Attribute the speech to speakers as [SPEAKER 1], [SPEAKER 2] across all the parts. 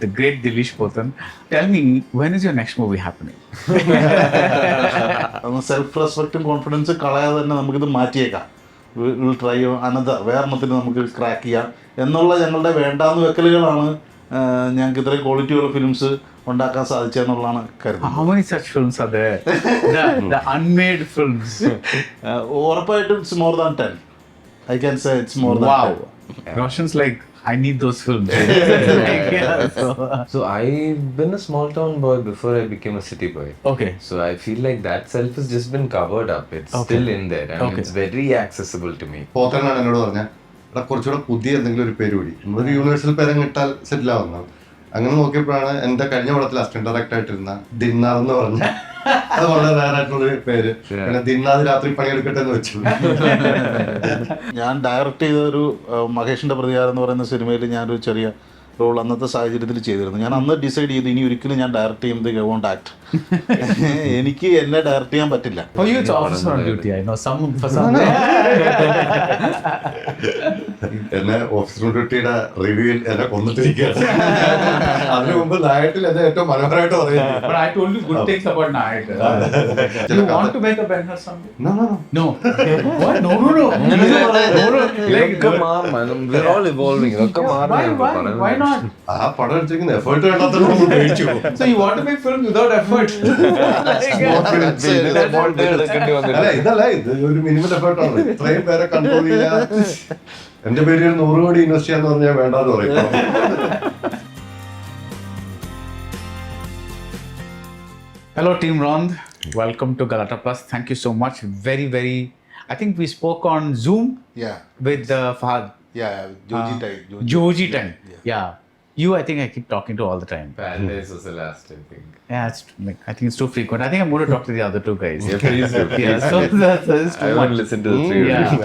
[SPEAKER 1] the great Dilish Potan. Tell me, when is your next movie happening?
[SPEAKER 2] Self റെസ്പെക്റ്റും കോൺഫിഡൻസും കളയാതെ തന്നെ നമുക്കിത് മാറ്റിയേക്കാം. വിൽ ട്രൈ അനദർ വേറെണ്ണത്തിന് നമുക്ക് ക്രാക്ക് ചെയ്യാം എന്നുള്ള ഞങ്ങളുടെ വേണ്ടാന്ന് വെക്കലുകളാണ് ഞങ്ങൾക്ക് ഇത്രയും ക്വാളിറ്റിയുള്ള ഫിലിംസ് ഉണ്ടാക്കാൻ സാധിച്ചെന്നുള്ളതാണ് കരുതുന്നത്.
[SPEAKER 1] How many such films are there? the unmade films.
[SPEAKER 2] ഉറപ്പായിട്ടും it's more than 10. I can say it's more than 10.
[SPEAKER 1] Wow. Roshan's like, I need those films.
[SPEAKER 3] So I've been a small town boy before I became a city boy.
[SPEAKER 1] Okay.
[SPEAKER 3] So I feel like that self has just been covered up. It's still in there and it's very accessible to me.
[SPEAKER 4] പോത്തനാണ് എന്നോട് പറഞ്ഞ കുറച്ചുകൂടെ പുതിയ എന്തെങ്കിലും ഒരു പേര് കൂടി നമ്മളൊരു universal പേരും കിട്ടാൽ സെറ്റിൽ ആവുന്നതാണ്. അങ്ങനെ നോക്കിയപ്പോഴാണ് എന്റെ കഴിഞ്ഞ പടത്തിൽ അസിസ്റ്റന്റ് ഡയറക്ടർ ആയിട്ടിരുന്ന ദിന്നാർ എന്ന് പറഞ്ഞ അത് വളരെ റയറായിട്ടുള്ളൊരു പേര്. പിന്നെ ദിന്നാർ രാത്രി പണിയെടുക്കട്ടെ എന്ന് വെച്ചു.
[SPEAKER 2] ഞാൻ ഡയറക്റ്റ് ചെയ്ത ഒരു മഹേഷിന്റെ പ്രതികാരം എന്ന് പറയുന്ന സിനിമയിൽ ഞാനൊരു ചെറിയ റോൾ അന്നത്തെ സാഹചര്യത്തിൽ ചെയ്തിരുന്നു. ഞാൻ അന്ന് ഡിസൈഡ് ചെയ്തു ഇനി ഒരിക്കലും ഞാൻ ഡയറക്റ്റ് ചെയ്യുന്നത് ഐ വോണ്ട് ആക്ട്. എനിക്ക് എന്നെ ഡയറക്റ്റ് ചെയ്യാൻ പറ്റില്ല.
[SPEAKER 1] For you it's officer on duty. I know some for some.
[SPEAKER 4] എന്നെ ഓഫീസർ ഡ്യൂട്ടിയുടെ റിവ്യൂവിൽ എന്നെ കൊന്നിട്ടിരിക്കുകയാണ്. അതിനു മുമ്പ് നായട്ടിൽ എന്നെ ഏറ്റവും മനോഹരമായിട്ട് പറയുന്നത്.
[SPEAKER 1] But I told you good things about Nayat. You want to make a Ben-Hur someday? No. What? No.
[SPEAKER 3] Like, come on, man. We're all evolving. Come on.
[SPEAKER 1] Why not?
[SPEAKER 4] ആ പടം എടുത്തിരിക്കുന്ന എഫേർട്ട് വേണ്ടാത്തത് മേടിച്ചു.
[SPEAKER 1] So you want to make films without effort?
[SPEAKER 4] അല്ല ഇതല്ല, ഇത് ഒരു minimum എഫേർട്ടാണ്. ഇത്രയും പേരെ കൺട്രോൾ ചെയ്യാ. എന്റെ പേര് 100 കോടി ഇൻവെസ്റ്റ് ചെയ്യാന്ന് പറഞ്ഞാൽ വേണ്ടാന്ന് പറയും.
[SPEAKER 1] Hello Team Ronth. Welcome to Galatta Plus. Thank you so much. Very, I think we spoke on Zoom with Fahad. Joji time. Yeah. You, I think I keep talking to all the time.
[SPEAKER 3] Paradise was the last, I think.
[SPEAKER 1] Yeah, I think it's too frequent. I think I'm going to talk to the other two guys.
[SPEAKER 3] Yeah, please do.
[SPEAKER 1] Yeah, so that's too
[SPEAKER 3] I
[SPEAKER 1] much.
[SPEAKER 3] won't listen to the three of you.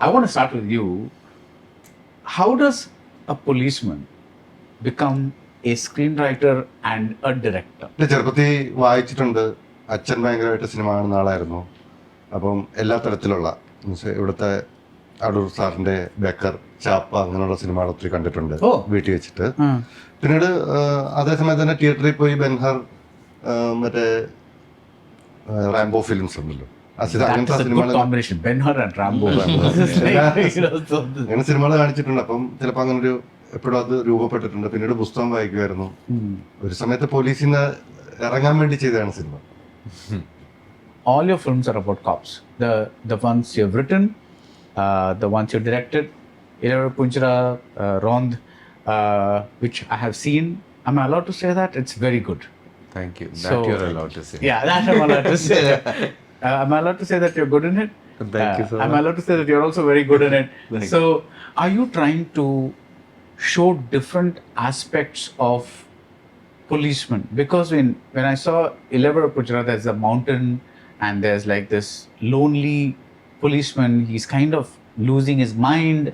[SPEAKER 1] I want to start with you. How does a policeman become a screenwriter and a director?
[SPEAKER 4] ചെറുപ്പത്തിൽ വായിച്ചിട്ടുണ്ട്. അച്ഛൻ ഭയങ്കരമായിട്ട് cinema കാണുന്ന ആളായിരുന്നു. അപ്പം എല്ലാ തരത്തിലുള്ള ഇവിടുത്തെ അടൂർ സാറിന്റെ ബക്കർ, ചാപ്പ അങ്ങനെയുള്ള സിനിമകൾ ഒത്തിരി കണ്ടിട്ടുണ്ട് വീട്ടിൽ വെച്ചിട്ട്. പിന്നീട് അതേസമയത്ത് തന്നെ തിയേറ്ററിൽ പോയി ബെൻഹർ, മറ്റേ റാംബോ ഫിലിംസ് ഉണ്ടല്ലോ, അങ്ങനത്തെ സിനിമകൾ അങ്ങനെ സിനിമകൾ കാണിച്ചിട്ടുണ്ട്. അപ്പം ചിലപ്പോൾ അങ്ങനെ ഒരു എപ്പോഴും അത് രൂപപ്പെട്ടിട്ടുണ്ട്. പിന്നീട് പുസ്തകം വായിക്കുമായിരുന്നു. ഒരു സമയത്ത് പോലീസിൽ നിന്ന് ഇറങ്ങാൻ വേണ്ടി ചെയ്തതാണ് cinema.
[SPEAKER 1] All your films are about cops. The ones you've written, the ones you directed, Ilavar Punjara, Ronth, which I have seen. Am I allowed to say that? It's very good.
[SPEAKER 3] Thank you. That you're allowed to say.
[SPEAKER 1] Yeah, that I'm allowed to say. Am I allowed to say that you're good in it?
[SPEAKER 3] Thank you so much.
[SPEAKER 1] Am I allowed to say that you're also very good in it? So, are you trying to show different aspects of policemen? Because when I saw Ilavar Punjara, there's a mountain and there's like this lonely policeman. He's kind of losing his mind.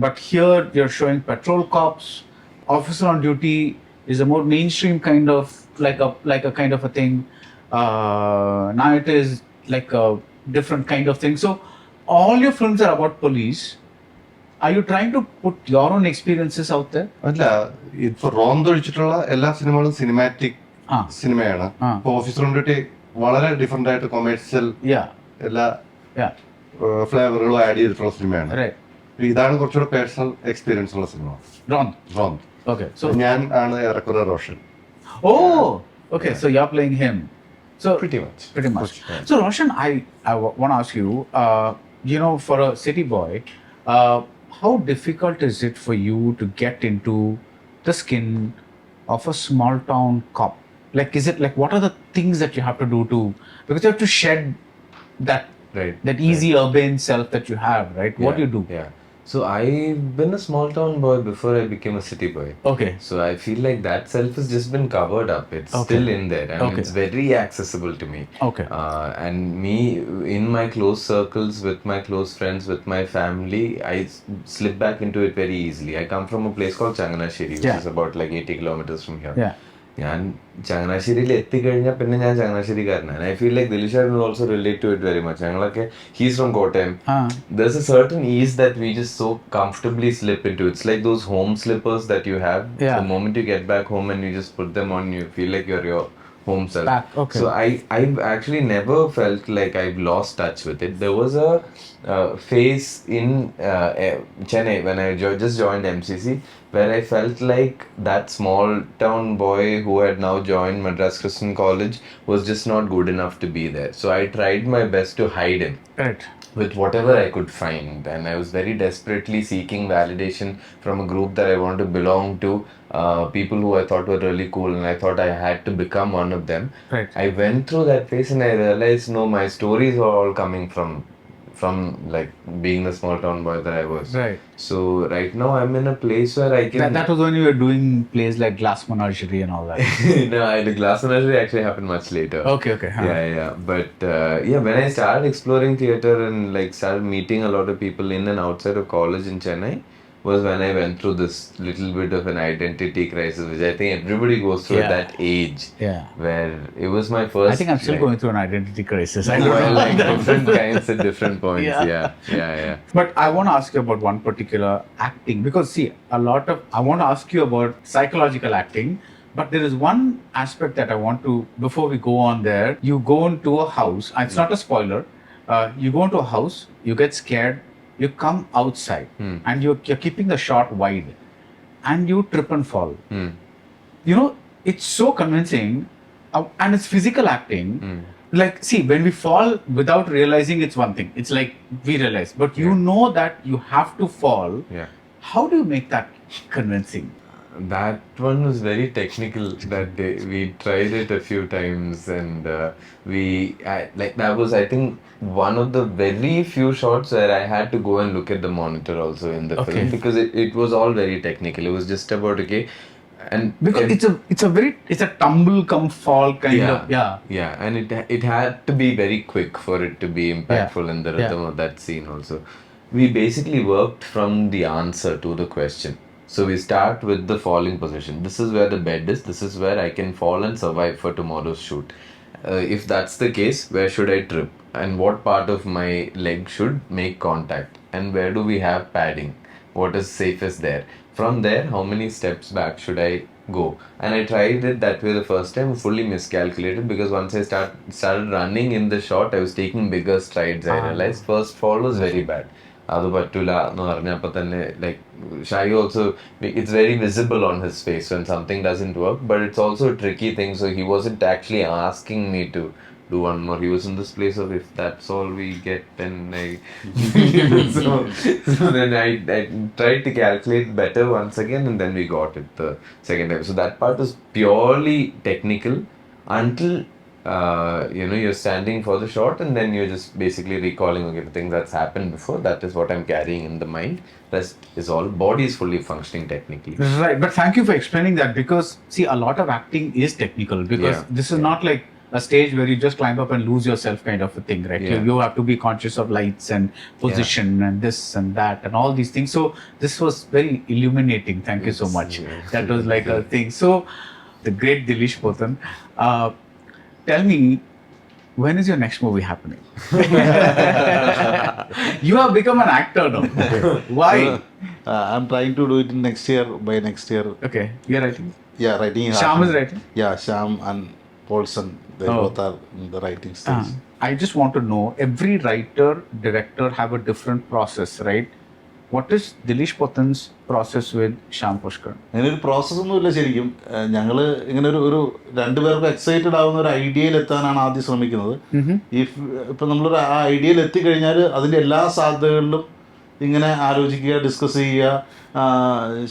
[SPEAKER 1] But here you're showing patrol cops, officer on duty is a more mainstream kind of like a kind of a thing. Now it is like a different kind of thing. So all your films are about police. Are you trying to put your own experiences out there?
[SPEAKER 4] അല്ല, ഇപ്പൊ റോന്ത് ഒഴിച്ചിട്ടുള്ള എല്ലാ സിനിമകളും cinematic സിനിമയാണ്. ഇപ്പൊ officer on duty വളരെ different ആയിട്ട് commercial എല്ലാ ഫ്ലേവറുകളും add ചെയ്തിട്ടുള്ള സിനിമയാണ്. ഇതാണ് കുറച്ചുകൂടെ പേഴ്സണൽ എക്സ്പീരിയൻസ് ഉള്ള സിനിമ. റോന്ത്.
[SPEAKER 1] Okay. So
[SPEAKER 4] ഞാൻ ആണ് ഏറെക്കുറെ Roshan.
[SPEAKER 1] Oh, okay. So you're playing him. So
[SPEAKER 3] Pretty much.
[SPEAKER 1] So Roshan, I want to ask you, for a city boy, how difficult is it for you to get into the skin of a small town cop? Like, is it like, what are the things that you have to do because you have to shed that easy urban self that you have, right? What do you do?
[SPEAKER 3] Yeah. So I've been a small town boy before I became a city boy.
[SPEAKER 1] Okay.
[SPEAKER 3] So I feel like that self has just been covered up. It's still in there and it's very accessible to me.
[SPEAKER 1] Okay.
[SPEAKER 3] And me, in my close circles, with my close friends, with my family, I slip back into it very easily. I come from a place called Changanasheri, which is about like 80 kilometers from here.
[SPEAKER 1] Yeah.
[SPEAKER 3] ഞാൻ ചങ്ങനാശ്ശേരിയിൽ എത്തിക്കഴിഞ്ഞാൽ പിന്നെ ഞാൻ ചങ്ങനാശ്ശേരിക്കാരനാണ്. I feel like Dileesh will also relate to it very much. ഞങ്ങളൊക്കെ he's from Kottayam. There's a certain ease that we just so comfortably slip into. It's like those home slippers that you have. The moment you get back home and you just put them on, you feel like you're your home self. So I've actually never felt like I've lost touch with it. There was a phase in Chennai when I just joined MCC where I felt like that small town boy who had now joined Madras Christian College was just not good enough to be there. So I tried my best to hide him.
[SPEAKER 1] Right.
[SPEAKER 3] With whatever I could find, and I was very desperately seeking validation from a group that I want to belong to, people who I thought were really cool, and I thought I had to become one of them.
[SPEAKER 1] Right.
[SPEAKER 3] I went through that phase and I realized, no, my stories are all coming from like being the small town boy that I was.
[SPEAKER 1] Right.
[SPEAKER 3] So right now I'm in a place where I can...
[SPEAKER 1] That was when you were doing plays like Glass Menagerie and all that.
[SPEAKER 3] No, the Glass Menagerie actually happened much later.
[SPEAKER 1] Okay.
[SPEAKER 3] Yeah. But when I started exploring theatre and like started meeting a lot of people in and outside of college in Chennai, was when I went through this little bit of an identity crisis, which I think everybody goes through at that age.
[SPEAKER 1] Yeah.
[SPEAKER 3] Where it was my first...
[SPEAKER 1] I think I'm still going through an identity crisis. I
[SPEAKER 3] well, like different kinds at different points. Yeah.
[SPEAKER 1] But I want to ask you about one particular acting, because see, I want to ask you about psychological acting, but there is one aspect that I want to, before we go on there, you go into a house, and it's not a spoiler, you go into a house, you get scared, you come outside and you're keeping the shot wide and you trip and fall. You know, it's so convincing, and it's physical acting. Like, see, when we fall without realizing, it's one thing. It's like we realize, but you know that you have to fall.
[SPEAKER 3] Yeah.
[SPEAKER 1] How do you make that convincing?
[SPEAKER 3] That one was very technical that day. We tried it a few times, and that was, I think, one of the very few shots where I had to go and look at the monitor also in the film, because it was all very technical. It was just about and
[SPEAKER 1] because it's a tumble come fall kind of.
[SPEAKER 3] And it had to be very quick for it to be impactful in the rhythm of that scene also. We basically worked from the answer to the question. So we start with the falling position. This is where the bed is. This is where I can fall and survive for tomorrow's shoot. If that's the case, where should I trip? And what part of my leg should make contact? And where do we have padding? What is safest there? From there, how many steps back should I go? And I tried it that way the first time, fully miscalculated, because once I started running in the shot, I was taking bigger strides. I realized first fall was very bad. അത് പറ്റൂല എന്ന് പറഞ്ഞപ്പോൾ തന്നെ like ഷായി also it's very visible on his face when something doesn't work but it's also a tricky thing so he wasn't actually asking me to do one more. He was in this place of if that's all we get, then so then I tried to calculate better once again, and then we got it the second time. So that part was purely technical until you're standing for the shot, and then you're just basically recalling, okay, the thing that's happened before, that is what I'm carrying in the mind. Rest is all body is fully functioning technically.
[SPEAKER 1] Right, but thank you for explaining that, because see, a lot of acting is technical, because this is not like a stage where you just climb up and lose yourself kind of a thing, right? You have to be conscious of lights and position and this and that and all these things. So this was very illuminating. Thank you so much. That was like a thing. So the great Dilish Potan, tell me, when is your next movie happening? You have become an actor now. Why?
[SPEAKER 2] I'm trying to do it next year, by next year.
[SPEAKER 1] Okay, you're writing?
[SPEAKER 2] Yeah, writing.
[SPEAKER 1] Sham is writing?
[SPEAKER 2] Yeah, Sham and Paulson, they both are in the writing stage.
[SPEAKER 1] I just want to know, every writer, director have a different process, right? What is Dilish Pothan's process with Sham Pushkar?
[SPEAKER 2] അങ്ങനെ ഒരു പ്രോസസ്സൊന്നുമില്ല ശരിക്കും. ഞങ്ങൾ ഇങ്ങനെ ഒരു രണ്ടുപേർക്കും excited ആവുന്ന ഒരു ഐഡിയയിൽ എത്താനാണ് ആദ്യം ശ്രമിക്കുന്നത്. ഇപ്പം നമ്മളൊരു ആ ഐഡിയയിൽ എത്തിക്കഴിഞ്ഞാൽ അതിൻ്റെ എല്ലാ സാധ്യതകളിലും ഇങ്ങനെ ആലോചിക്കുക, ഡിസ്കസ് ചെയ്യുക.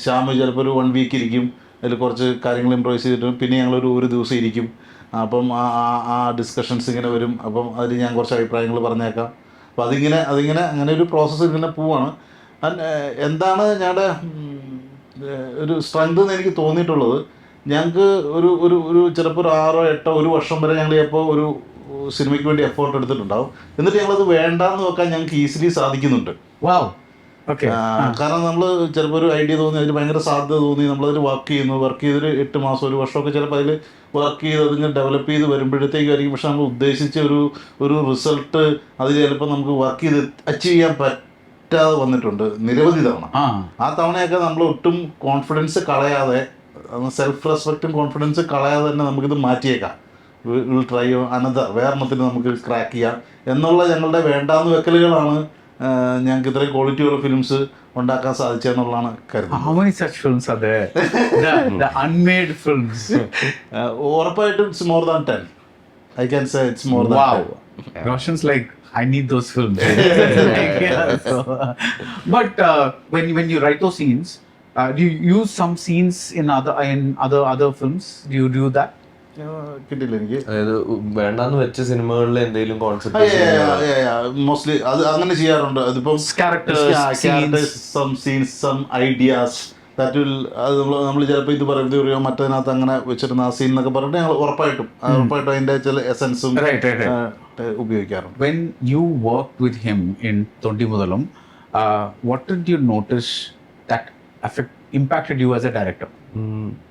[SPEAKER 2] ശ്യാം ചിലപ്പോൾ ഒരു 1 വീക്ക് ഇരിക്കും, അതിൽ കുറച്ച് കാര്യങ്ങൾ ഇംപ്രൂവൈസ് ചെയ്തിട്ട് പിന്നെ ഞങ്ങളൊരു ദിവസം ഇരിക്കും. അപ്പം ആ ഡിസ്കഷൻസ് ഇങ്ങനെ വരും. അപ്പം അതിൽ ഞാൻ കുറച്ച് അഭിപ്രായങ്ങൾ പറഞ്ഞേക്കാം. അപ്പം അങ്ങനെ ഒരു പ്രോസസ്സ് ഇങ്ങനെ പോവാണ്. എന്താണ് ഞങ്ങളുടെ ഒരു സ്ട്രെങ്ത് എന്ന് എനിക്ക് തോന്നിയിട്ടുള്ളത്, ഞങ്ങൾക്ക് ഒരു ചിലപ്പോൾ ഒരു 6 or 8 1 വർഷം വരെ ഞങ്ങൾ ചിലപ്പോൾ ഒരു സിനിമയ്ക്ക് വേണ്ടി എഫേർട്ട് എടുത്തിട്ടുണ്ടാവും. എന്നിട്ട് ഞങ്ങളത് വേണ്ടാന്ന് വെക്കാൻ ഞങ്ങൾക്ക് ഈസിലി സാധിക്കുന്നുണ്ട്.
[SPEAKER 1] വാവ്. Okay.
[SPEAKER 2] കാരണം നമ്മൾ ചിലപ്പോൾ ഒരു ഐഡിയ തോന്നി, അതിൽ ഭയങ്കര സാധ്യത തോന്നി, നമ്മളതിൽ വർക്ക് ചെയ്തൊരു 8 മാസം 1 വർഷമൊക്കെ ചിലപ്പോൾ അതിൽ വർക്ക് ചെയ്ത് അതിങ്ങനെ ഡെവലപ്പ് ചെയ്ത് വരുമ്പോഴത്തേക്കായിരിക്കും പക്ഷെ നമ്മൾ ഉദ്ദേശിച്ച ഒരു റിസൾട്ട് അതിൽ ചിലപ്പോൾ നമുക്ക് വർക്ക് ചെയ്ത് അച്ചീവ് ചെയ്യാൻ പറ്റാതെ വന്നിട്ടുണ്ട് നിരവധി തവണ. ആ തവണയൊക്കെ നമ്മൾ ഒട്ടും കോൺഫിഡൻസ് കളയാതെ, സെൽഫ് റെസ്പെക്റ്റും കോൺഫിഡൻസ് കളയാതെ തന്നെ നമുക്കിത് മാറ്റിയേക്കാം. വിൽ ട്രൈ അനദർ, വേറെണ്ണത്തിന് നമുക്ക് ക്രാക്ക് ചെയ്യാം എന്നുള്ള ഞങ്ങളുടെ വേണ്ടാന്ന് വെക്കലുകളാണ് ഞങ്ങൾക്ക് ഇത്രയും ക്വാളിറ്റിയുള്ള ഫിലിംസ് ഉണ്ടാക്കാൻ സാധിച്ചെന്നുള്ളതാണ് കരുതുന്നത്.
[SPEAKER 1] How many such films are there? The unmade films.
[SPEAKER 2] ഉറപ്പായിട്ടും it's more than 10. I can say it's more than 10.
[SPEAKER 1] Wow. Roshan's like, I need those films. But when you write those scenes, do you use some scenes in other films? Do you do that?
[SPEAKER 2] കിട്ടില്ല എനിക്ക്.
[SPEAKER 3] അതായത് വേണ്ടാന്ന് വെച്ച സിനിമകളിൽ എന്തെങ്കിലും concept
[SPEAKER 2] mostly അത് അങ്ങനെ ചെയ്യാറുണ്ട്. അതിപ്പം characters, some scenes, some ideas that will, അത് നമ്മൾ ചിലപ്പോൾ ഇത് പറയുമ്പോൾ മറ്റതിനകത്ത് അങ്ങനെ വെച്ചിരുന്ന ആ സീൻ എന്നൊക്കെ പറഞ്ഞിട്ട് ഞങ്ങൾ ഉറപ്പായിട്ടും അതിൻ്റെ ചില എസൻസും ഉപയോഗിക്കാറുണ്ട്.
[SPEAKER 1] When you worked with him in Thondi Mudalam, what did you notice that impacted you as a director?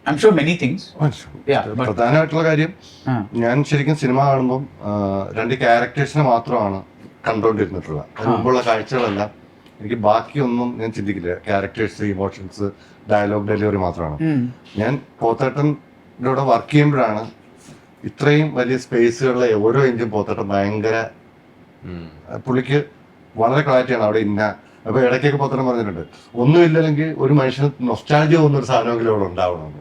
[SPEAKER 1] I'm sure many things.
[SPEAKER 4] പ്രധാനമായിട്ടുള്ള കാര്യം, ഞാൻ ശരിക്കും സിനിമ കാണുമ്പോൾ 2 ക്യാരക്ടേഴ്സിനെ മാത്രമാണ് കണ്ടുകൊണ്ടിരുന്നിട്ടുള്ളത്. അതിന് മുമ്പുള്ള കാഴ്ചകളെല്ലാം എനിക്ക് ബാക്കിയൊന്നും ഞാൻ ചിന്തിക്കില്ല. ക്യാരക്ടേഴ്സ്, ഇമോഷൻസ്, ഡയലോഗ് ഡെലിവറി മാത്രമാണ്. ഞാൻ പോത്തേട്ടൻ്റെ കൂടെ വർക്ക് ചെയ്യുമ്പോഴാണ് ഇത്രയും വലിയ സ്പേസുകളിലെ ഓരോ ഇഞ്ചും പോത്തേട്ടൻ ഭയങ്കര, പുള്ളിക്ക് വളരെ ക്ലാരിറ്റിയാണ് അവിടെ ഇന്ന. അപ്പൊ ഇടയ്ക്കൊക്കെ പോത്തേട്ടൻ പറഞ്ഞിട്ടുണ്ട്, ഒന്നുമില്ലെങ്കിൽ ഒരു മനുഷ്യന് നൊസ്റ്റാൾജിയ തോന്നുന്നൊരു സാധനമെങ്കിലും അവിടെ ഉണ്ടാവണമെന്ന്.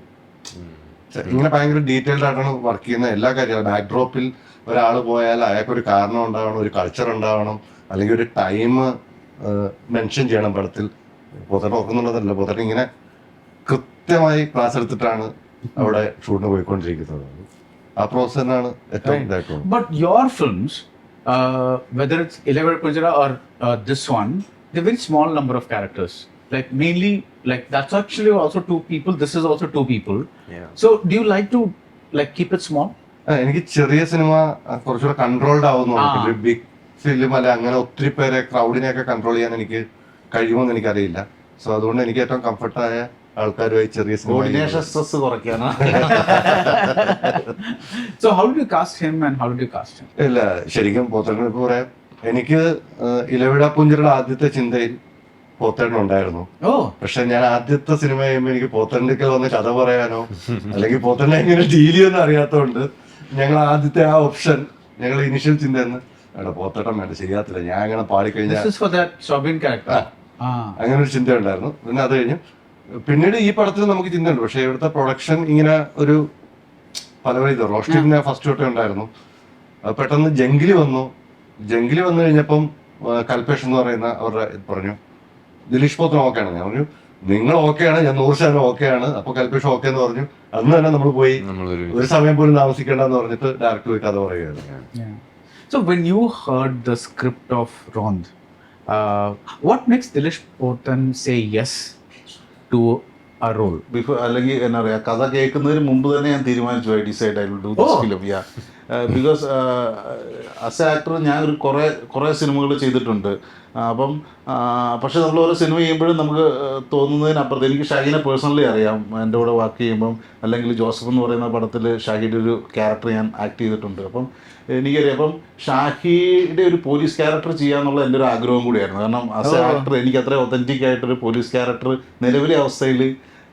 [SPEAKER 4] ഇങ്ങനെ ഭയങ്കര ഡീറ്റെയിൽഡ് ആയിട്ടാണ് വർക്ക് ചെയ്യുന്ന എല്ലാ കാര്യങ്ങളും. ബാക്ക്ഡ്രോപ്പിൽ ഒരാൾ പോയാൽ അയാൾക്കൊരു കാരണം ഉണ്ടാവണം, ഒരു കൾച്ചർ ഉണ്ടാവണം, അല്ലെങ്കിൽ ഒരു ടൈം മെൻഷൻ ചെയ്യണം പടത്തിൽ. പോത്തേട്ടൻ ഓർക്കുന്നുള്ളതല്ല, പോത്തേട്ടൻ ഇങ്ങനെ കൃത്യമായി ക്ലാസ് എടുത്തിട്ടാണ് അവിടെ ഷൂട്ടിന് പോയിക്കൊണ്ടിരിക്കുന്നത്. ആ പ്രോസസ് തന്നെയാണ് ഏറ്റവും ഇതായിട്ടുള്ളത്.
[SPEAKER 1] But your films, whether it's Ilavar Pujara or this one, they're very small number of characters. Like mainly, like that's actually also 2 people. This is also 2 people.
[SPEAKER 3] Yeah.
[SPEAKER 1] So do you like to like keep it small?
[SPEAKER 4] എനിക്ക് ചെറിയ cinema കുറച്ചുകൂടെ controlled ആവുന്നു. Big film അല്ല അങ്ങനെ ഒത്തിരി പേരെ ക്രൗഡിനെയൊക്കെ control ചെയ്യാൻ എനിക്ക് കഴിയുമെന്ന് എനിക്കറിയില്ല. സോ അതുകൊണ്ട് എനിക്ക് ഏറ്റവും കംഫർട്ടായ ആൾക്കാരുമായി ചെറിയ
[SPEAKER 2] കോർഡിനേഷൻ സ്ട്രെസ് കുറയ്ക്കാനാ.
[SPEAKER 1] So how did you cast him and how did you cast him?
[SPEAKER 4] ഇല്ല, ശരിക്കും പോത്തേട്ടൻ ഇപ്പൊ പറയാം, എനിക്ക് ഇലവിട പുഞ്ചിയുടെ ആദ്യത്തെ ചിന്തയിൽ പോത്തേട്ടൻ ഉണ്ടായിരുന്നു. പക്ഷെ ഞാൻ ആദ്യത്തെ സിനിമ ചെയ്യുമ്പോൾ എനിക്ക് പോത്തേട്ടൻ്റെ വന്ന് കഥ പറയാനോ അല്ലെങ്കിൽ പോത്തേട്ടനെ എങ്ങനെ ഡീൽ ചെയ്യുമെന്ന് അറിയാത്തതുകൊണ്ട് ഞങ്ങൾ ആദ്യത്തെ ആ ഓപ്ഷൻ, ഞങ്ങൾ ഇനിഷ്യൽ ചിന്ത പോത്തേട്ടൻ വേണ്ട, ശരിയാത്തില്ല, ഞാൻ അങ്ങനെ പാടിക്കഴിഞ്ഞാൽ അങ്ങനെ ഒരു ചിന്ത ഉണ്ടായിരുന്നു. പിന്നെ അത് കഴിഞ്ഞ് പിന്നീട് ഈ പടത്തിൽ നമുക്ക് ചിന്തയുണ്ട്. പക്ഷെ ഇവിടുത്തെ പ്രൊഡക്ഷൻ ഇങ്ങനെ ഒരു പല ഇത് റോസ്റ്റിന് ഫസ്റ്റ് തൊട്ടേ ഉണ്ടായിരുന്നു. പെട്ടെന്ന് ജംഗിലി വന്നു കഴിഞ്ഞപ്പം കൽപേഷ് എന്ന് പറയുന്ന അവരുടെ പറഞ്ഞു, ദിലീഷ് പോത്തൻ ഓക്കെയാണ്. ഞാൻ പറഞ്ഞു, നിങ്ങൾ ഓക്കെയാണ്, ഞാൻ 100% ഓക്കെയാണ്. അപ്പൊ കൽപേഷ് ഓക്കെ എന്ന് പറഞ്ഞു. അന്ന് തന്നെ നമ്മൾ പോയി ഒരു സമയം പോലും താമസിക്കേണ്ടെന്ന് പറഞ്ഞിട്ട് ഡയറക്ടർ പോയി കഥ പറയുകയായിരുന്നു.
[SPEAKER 1] So when you heard the script of Ronth, what makes Dilesh Potan say yes to a role?
[SPEAKER 2] Before, അല്ലെങ്കിൽ എന്നാ പറയാ, കഥ കേൾക്കുന്നതിന് മുമ്പ് തന്നെ ഞാൻ തീരുമാനിച്ചു, I decide I will do this film. Because as A actor ഞാൻ ഒരു കുറേ സിനിമകൾ ചെയ്തിട്ടുണ്ട്. അപ്പം പക്ഷെ നമ്മൾ ഓരോ സിനിമ ചെയ്യുമ്പോഴും നമുക്ക് തോന്നുന്നതിനപ്പുറത്ത് എനിക്ക് ഷാഹിനെ പേഴ്സണലി അറിയാം. എൻ്റെ കൂടെ വർക്ക് ചെയ്യുമ്പം, അല്ലെങ്കിൽ ജോസഫ് എന്ന് പറയുന്ന പടത്തിൽ ഷാഹിയുടെ ഒരു ക്യാരക്ടർ ഞാൻ ആക്ട് ചെയ്തിട്ടുണ്ട്. അപ്പം എനിക്കറിയാം, അപ്പം ഷാഹിയുടെ ഒരു പോലീസ് ക്യാരക്ടർ ചെയ്യാന്നുള്ള എൻ്റെ ഒരു ആഗ്രഹം കൂടിയായിരുന്നു. കാരണം ആസ് എ ആക്ടർ എനിക്ക് അത്ര ഒതൻറ്റിക് ആയിട്ടൊരു പോലീസ് ക്യാരക്ടർ നിലവിലെ അവസ്ഥയിൽ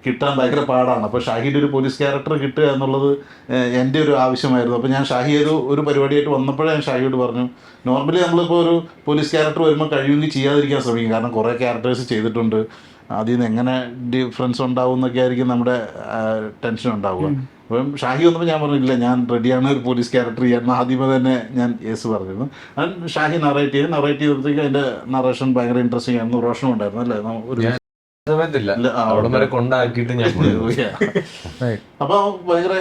[SPEAKER 2] കിട്ടാൻ ഭയങ്കര പാടാണ്. അപ്പോൾ ഷാഹിയുടെ ഒരു പോലീസ് ക്യാരക്ടർ കിട്ടുക എന്നുള്ളത് എൻ്റെ ഒരു ആവശ്യമായിരുന്നു. അപ്പോൾ ഞാൻ ഷാഹി ഒരു പരിപാടിയായിട്ട് വന്നപ്പോഴേ ഞാൻ ഷാഹിയോട് പറഞ്ഞു, നോർമലി നമ്മളിപ്പോൾ ഒരു പോലീസ് ക്യാരക്ടർ വരുമ്പോൾ കഴിയുമെങ്കിൽ ചെയ്യാതിരിക്കാൻ ശ്രമിക്കും. കാരണം കുറേ ക്യാരക്ടേഴ്സ് ചെയ്തിട്ടുണ്ട്, അതിൽ നിന്ന് എങ്ങനെ ഡിഫറൻസ് ഉണ്ടാവും എന്നൊക്കെ ആയിരിക്കും നമ്മുടെ ടെൻഷൻ ഉണ്ടാവുക. അപ്പം ഷാഹി വന്നപ്പോൾ ഞാൻ പറഞ്ഞില്ല, ഞാൻ റെഡിയാണ് ഒരു പോലീസ് ക്യാരക്ടർ ചെയ്യാൻ. ആദ്യമേ തന്നെ ഞാൻ യെസ് പറഞ്ഞിരുന്നു. ഷാഹി നറേറ്റ് ചെയ്തപ്പോഴത്തേക്ക് അതിൻ്റെ നറേഷൻ ഭയങ്കര ഇൻട്രസ്റ്റിംഗ് ആയിരുന്നു. റോഷനും ഉണ്ടായിരുന്നു അല്ലേ, ഒരു അപ്പൊ ഭയങ്കര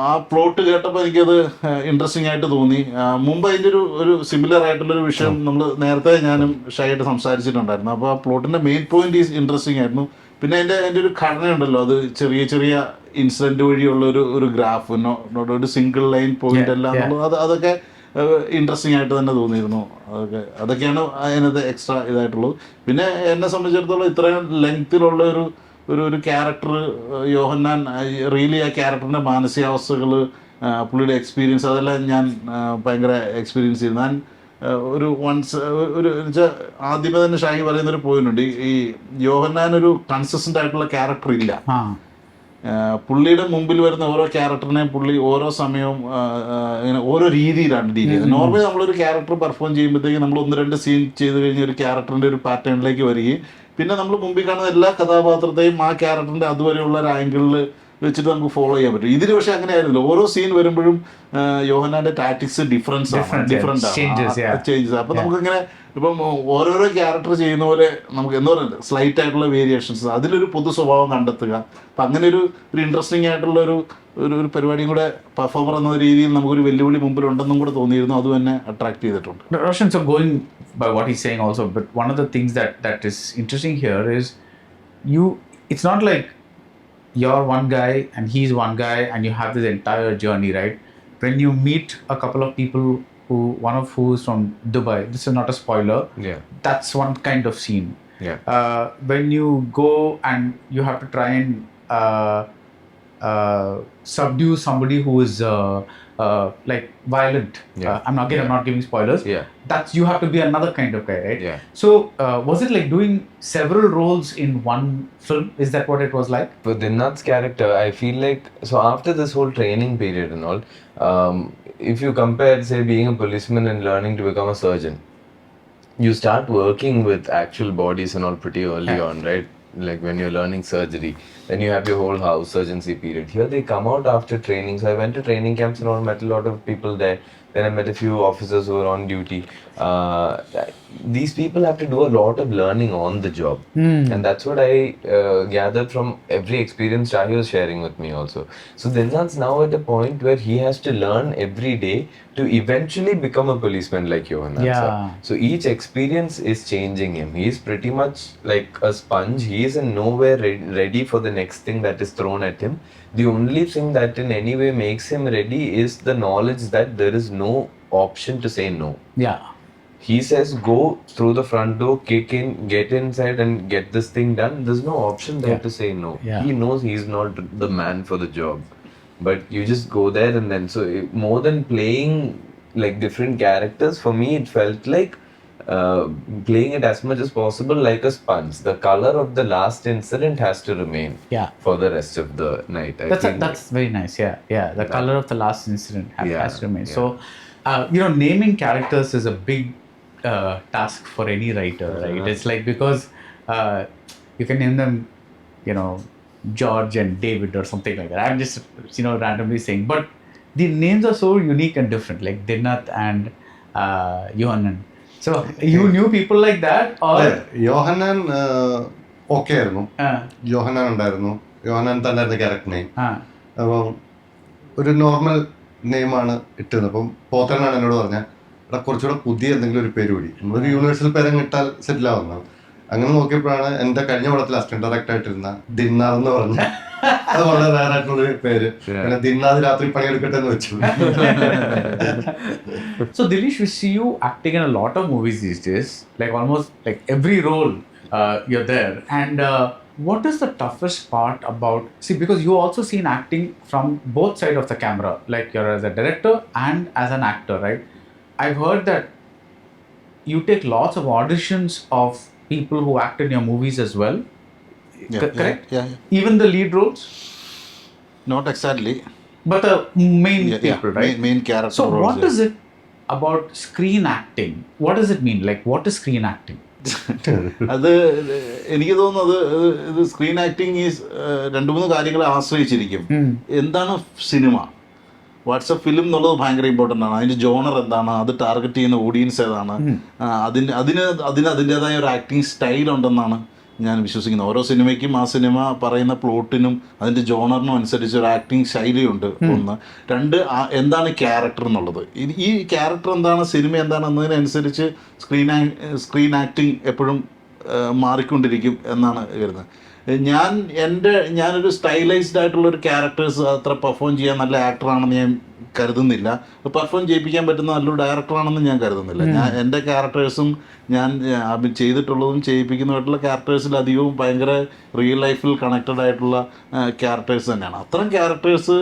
[SPEAKER 2] ആ പ്ലോട്ട് കേട്ടപ്പോൾ എനിക്കത് ഇൻട്രസ്റ്റിംഗ് ആയിട്ട് തോന്നി. മുമ്പ് അതിൻ്റെ ഒരു സിമിലർ ആയിട്ടുള്ളൊരു വിഷയം നമ്മൾ നേരത്തെ ഞാനും ഷായിട്ട് സംസാരിച്ചിട്ടുണ്ടായിരുന്നു. അപ്പോൾ ആ പ്ലോട്ടിന്റെ മെയിൻ പോയിന്റ് ഈസ് ഇൻട്രസ്റ്റിംഗ് ആയിരുന്നു. പിന്നെ അതിൻ്റെ ഒരു ഘടനയുണ്ടല്ലോ, അത് ചെറിയ ചെറിയ ഇൻസിഡന്റ് വഴിയുള്ള ഒരു ഗ്രാഫ്, ഒരു സിംഗിൾ ലൈൻ പോയിന്റ് അല്ല എന്നുള്ളത്, അതൊക്കെ ഇൻട്രസ്റ്റിംഗ് ആയിട്ട് തന്നെ തോന്നിയിരുന്നു. അതൊക്കെയാണ് അതിനകത്ത് എക്സ്ട്രാ ഇതായിട്ടുള്ളത്. പിന്നെ എന്നെ സംബന്ധിച്ചിടത്തോളം ഇത്രയും ലെങ്ത്തിലുള്ള ഒരു ക്യാരക്ടർ യോഹന്നാൻ റിയലി ആ ക്യാരക്ടറിൻ്റെ മാനസികാവസ്ഥകൾ, പുള്ളിയുടെ എക്സ്പീരിയൻസ്, അതെല്ലാം ഞാൻ ഭയങ്കര എക്സ്പീരിയൻസ് ചെയ്തു. ഞാൻ ഒരു വൺസ് ഒരു വെച്ചാൽ ആദ്യമേ തന്നെ ഷാഹി പറയുന്നൊരു പോയിന്റ് ഉണ്ട്, ഈ യോഹന്നാൻ ഒരു കൺസിസ്റ്റൻ്റ് ആയിട്ടുള്ള ക്യാരക്ടർ ഇല്ല. പുള്ളിയുടെ മുമ്പിൽ വരുന്ന ഓരോ ക്യാരക്ടറിനെയും പുള്ളി ഓരോ സമയവും ഇങ്ങനെ ഓരോ രീതിയിലാണ് ഡീൽ ചെയ്യുന്നത്. നോർമലി നമ്മളൊരു ക്യാരക്ടർ പെർഫോം ചെയ്യുമ്പോഴത്തേക്ക് നമ്മൾ 1-2 സീൻ ചെയ്ത് കഴിഞ്ഞ ഒരു ക്യാരക്ടറിൻ്റെ ഒരു പാറ്റേണിലേക്ക് വരികയും പിന്നെ നമ്മൾ മുമ്പിൽ കാണുന്ന എല്ലാ കഥാപാത്രത്തെയും ആ ക്യാരക്ടറിൻ്റെ അതുവരെയുള്ള ഒരു ആംഗിളിൽ വെച്ചിട്ട് നമുക്ക് ഫോളോ ചെയ്യാൻ പറ്റും. ഇതിൽ പക്ഷെ അങ്ങനെ ആയിരുന്നില്ല. ഓരോ സീൻ വരുമ്പോഴും യോഹന്നാന്റെ ടാക്ടിക്സ് ഡിഫറൻസ് ചേഞ്ചസ്. അപ്പൊ നമുക്കിങ്ങനെ ഇപ്പം ഓരോരോ ക്യാരക്ടർ ചെയ്യുന്ന പോലെ നമുക്ക് എന്താ പറയുക സ്ലൈറ്റ് ആയിട്ടുള്ള വേരിയേഷൻസ്, അതിലൊരു പൊതു സ്വഭാവം കണ്ടെത്തുക. അപ്പം അങ്ങനെ ഒരു ഇൻട്രസ്റ്റിംഗ് ആയിട്ടുള്ള ഒരു പരിപാടിയും കൂടെ പെർഫോമർ എന്ന രീതിയിൽ നമുക്കൊരു വെല്ലുവിളി മുമ്പിലുണ്ടെന്നും കൂടെ തോന്നിയിരുന്നു. അതും എന്നെ അട്രാക്ട് ചെയ്തിട്ടുണ്ട്.
[SPEAKER 1] Roshan, so going by what he's saying also, but one of the things that is interesting here is it's not like you're one guy and he's one guy and you have this entire journey, right? When you meet a couple of people one of who is from Dubai, this is not a spoiler, that's one kind of scene. When you go and you have to try and subdue somebody who is like violent, I'm not giving spoilers, that's you have to be another kind of guy, right? So was it like doing several roles in one film? Is that what it was like?
[SPEAKER 3] For Dinnath's character, I feel like, so after this whole training period and all, if you compare, say, being a policeman and learning to become a surgeon, you start working with actual bodies and all pretty early on, right? Like when you're learning surgery, then you have your whole house surgency period. Here they come out after training. So I went to training camps and all, met a lot of people there. Then I met a few officers who were on duty. These people have to do a lot of learning on the job. And that's what I gathered from every experience Shahi was sharing with me also. So Dinnath's now at a point where he has to learn every day to eventually become a policeman like Yohannan. So each experience is changing him. He is pretty much like a sponge. He is in nowhere ready for the next thing that is thrown at him. The only thing that in any way makes him ready is the knowledge that there is no option to say no. He says go through the front door, kick in, get inside and get this thing done. There's no option there to say no. He knows he's not the man for the job. But you just go there and then, so more than playing like different characters, for me it felt like playing it as much as possible like a sponge. The color of the last incident has to remain for the rest of the night.
[SPEAKER 1] That's very nice. The color of the last incident has to remain. So naming characters is a big task for any writer, right? It's like, because you can name them George and David or something like that. I'm just randomly saying, but the names are so unique and different, like Dinnath and Yohannan. So you knew people like that, or
[SPEAKER 4] Yohannan okay ആയിരുന്നു. യോഹന്നാൻ ഉണ്ടായിരുന്നു. യോഹന്നാൻ തന്നെയായിരുന്നു character name. അപ്പം ഒരു normal നെയിമാണ് ഇട്ടത്. അപ്പം പോത്തനാണ് എന്നോട് പറഞ്ഞ എടാ കുറച്ചുകൂടെ പുതിയ എന്തെങ്കിലും ഒരു പേര് കൂടി, നമ്മളൊരു യൂണിവേഴ്സൽ പേരങ്ങ് ഇട്ടാൽ സെറ്റിൽ ആവുന്നതാണ്. അങ്ങനെ നോക്കിയപ്പോഴാണ് എൻ്റെ കഴിഞ്ഞ പടത്തിൽ അസിസ്റ്റന്റ് ഡയറക്ടർ ആയിട്ടിരുന്ന ദിന്നാർ എന്ന് പറഞ്ഞ അത് വളരെ റയർ ആയിട്ടുള്ളൊരു പേര്. പിന്നെ ദിന്നാദ് രാത്രി പണിയെടുക്കട്ടെ എന്ന് വെച്ചു.
[SPEAKER 1] So Dilesh, we see you acting in a lot of movies these days, like almost like every role you're there. And what is the toughest part about, because you also seen acting from both sides of the camera, like you're as a director and as an actor, right? I've heard that you take lots of auditions of people who act in your movies as well. Correct?
[SPEAKER 2] Yeah.
[SPEAKER 1] Even the lead roles?
[SPEAKER 2] Not exactly.
[SPEAKER 1] But the main people, right?
[SPEAKER 2] Main character
[SPEAKER 1] so
[SPEAKER 2] roles.
[SPEAKER 1] What is it about screen acting? What does it mean? Like, what is screen acting?
[SPEAKER 2] അത് എനിക്ക് തോന്നുന്നത് ഇത് screen acting is 2-3 കാര്യങ്ങളെ ആശ്രയിച്ചിരിക്കും. എന്താണ് cinema, WhatsApp film എന്നുള്ളത് ഭയങ്കര important ആണ്. അതിൻ്റെ ജോണർ എന്താണ്, അത് ടാർഗറ്റ് ചെയ്യുന്ന ഓഡിയൻസ് ഏതാണ്, അതിന് അതിൻ്റെതായ ഒരു ആക്ടിങ് സ്റ്റൈൽ ഉണ്ടെന്നാണ് ഞാൻ വിശ്വസിക്കുന്നത്. ഓരോ സിനിമയ്ക്കും ആ സിനിമ പറയുന്ന പ്ലോട്ടിനും അതിൻ്റെ ജോണറിനും അനുസരിച്ച് ഒരു ആക്ടിങ് ശൈലിയുണ്ട്. 1. 2, എന്താണ് ക്യാരക്ടർ എന്നുള്ളത്. ഈ ക്യാരക്ടർ എന്താണ്, സിനിമ എന്താണ് എന്നതിനനുസരിച്ച് സ്ക്രീൻ ആക്ടിങ് എപ്പോഴും മാറിക്കൊണ്ടിരിക്കും എന്നാണ് കരുതുന്നത്. ഞാനൊരു സ്റ്റൈലൈസ്ഡ് ആയിട്ടുള്ളൊരു ക്യാരക്ടേഴ്സ് അത്ര പെർഫോം ചെയ്യാൻ നല്ല ആക്ടറാണെന്ന് ഞാൻ കരുതുന്നില്ല. പെർഫോം ചെയ്യിപ്പിക്കാൻ പറ്റുന്ന നല്ലൊരു ഡയറക്ടറാണെന്ന് ഞാൻ കരുതുന്നില്ല. ഞാൻ എൻ്റെ ക്യാരക്ടേഴ്സും ഞാൻ ചെയ്തിട്ടുള്ളതും ചെയ്യിപ്പിക്കുന്നതായിട്ടുള്ള ക്യാരക്ടേഴ്സിലധികവും ഭയങ്കര റിയൽ ലൈഫിൽ കണക്റ്റഡ് ആയിട്ടുള്ള ക്യാരക്ടേഴ്സ് തന്നെയാണ്. അത്തരം ക്യാരക്ടേഴ്സ്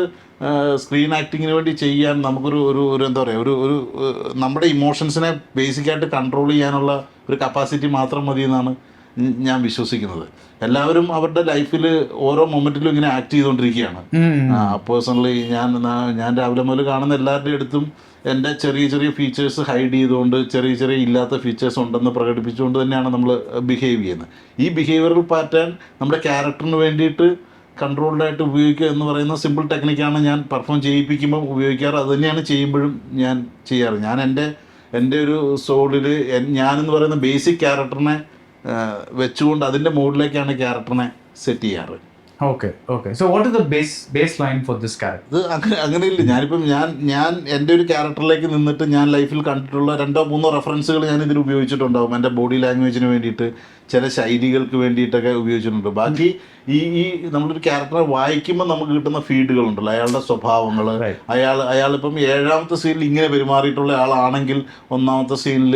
[SPEAKER 2] സ്ക്രീൻ ആക്ടിങ്ങിന് വേണ്ടി ചെയ്യാൻ നമുക്കൊരു ഒരു എന്താ പറയുക, ഒരു നമ്മുടെ ഇമോഷൻസിനെ ബേസിക്കായിട്ട് കൺട്രോൾ ചെയ്യാനുള്ള ഒരു കപ്പാസിറ്റി മാത്രം മതി എന്നാണ് ഞാൻ വിശ്വസിക്കുന്നത്. എല്ലാവരും അവരുടെ ലൈഫിൽ ഓരോ മൊമെൻറ്റിലും ഇങ്ങനെ ആക്ട് ചെയ്തുകൊണ്ടിരിക്കുകയാണ്. പേഴ്സണലി ഞാൻ രാവിലെ മുതൽ കാണുന്ന എല്ലാവരുടെ അടുത്തും എൻ്റെ ചെറിയ ചെറിയ ഫീച്ചേഴ്സ് ഹൈഡ് ചെയ്തുകൊണ്ട് ചെറിയ ഇല്ലാത്ത ഫീച്ചേഴ്സ് ഉണ്ടെന്ന് പ്രകടിപ്പിച്ചുകൊണ്ട് തന്നെയാണ് നമ്മൾ ബിഹേവ് ചെയ്യുന്നത്. ഈ ബിഹേവിയറൽ പാറ്റേൺ നമ്മുടെ ക്യാരക്ടറിന് വേണ്ടിയിട്ട് കൺട്രോൾഡായിട്ട് ഉപയോഗിക്കുക എന്ന് പറയുന്ന സിമ്പിൾ ടെക്നിക്കാണ് ഞാൻ പെർഫോം ചെയ്യിപ്പിക്കുമ്പോൾ ഉപയോഗിക്കാറ്. അത് തന്നെയാണ് ചെയ്യുമ്പോഴും ഞാൻ ചെയ്യാറ്. ഞാൻ എൻ്റെ ഒരു സോളിൽ ഞാനെന്ന് പറയുന്ന ബേസിക് ക്യാരക്ടറിനെ വെച്ചുകൊണ്ട് അതിൻ്റെ മോഡിലേക്കാണ് ക്യാരക്ടറിനെ സെറ്റ് ചെയ്യാറ്.
[SPEAKER 1] Okay. So what is the baseline for this character?
[SPEAKER 2] ഇത് അങ്ങനെയില്ല. ഞാനിപ്പം ഞാൻ എൻ്റെ ഒരു ക്യാരക്ടറിലേക്ക് നിന്നിട്ട് ഞാൻ ലൈഫിൽ കണ്ടിട്ടുള്ള 2-3 റെഫറൻസുകൾ ഞാൻ ഇതിൽ ഉപയോഗിച്ചിട്ടുണ്ടാവും. എൻ്റെ ബോഡി ലാംഗ്വേജിന് വേണ്ടിയിട്ട്, ചില ശൈലികൾക്ക് വേണ്ടിയിട്ടൊക്കെ ഉപയോഗിച്ചിട്ടുണ്ട്. ബാക്കി ഈ നമ്മളൊരു ക്യാരക്ടറെ വായിക്കുമ്പോൾ നമുക്ക് കിട്ടുന്ന ഫീഡുകളുണ്ടല്ലോ, അയാളുടെ സ്വഭാവങ്ങൾ, അയാളിപ്പം 7ാമത്തെ സീനിൽ ഇങ്ങനെ പെരുമാറിയിട്ടുള്ള ആളാണെങ്കിൽ 1ാമത്തെ സീനിൽ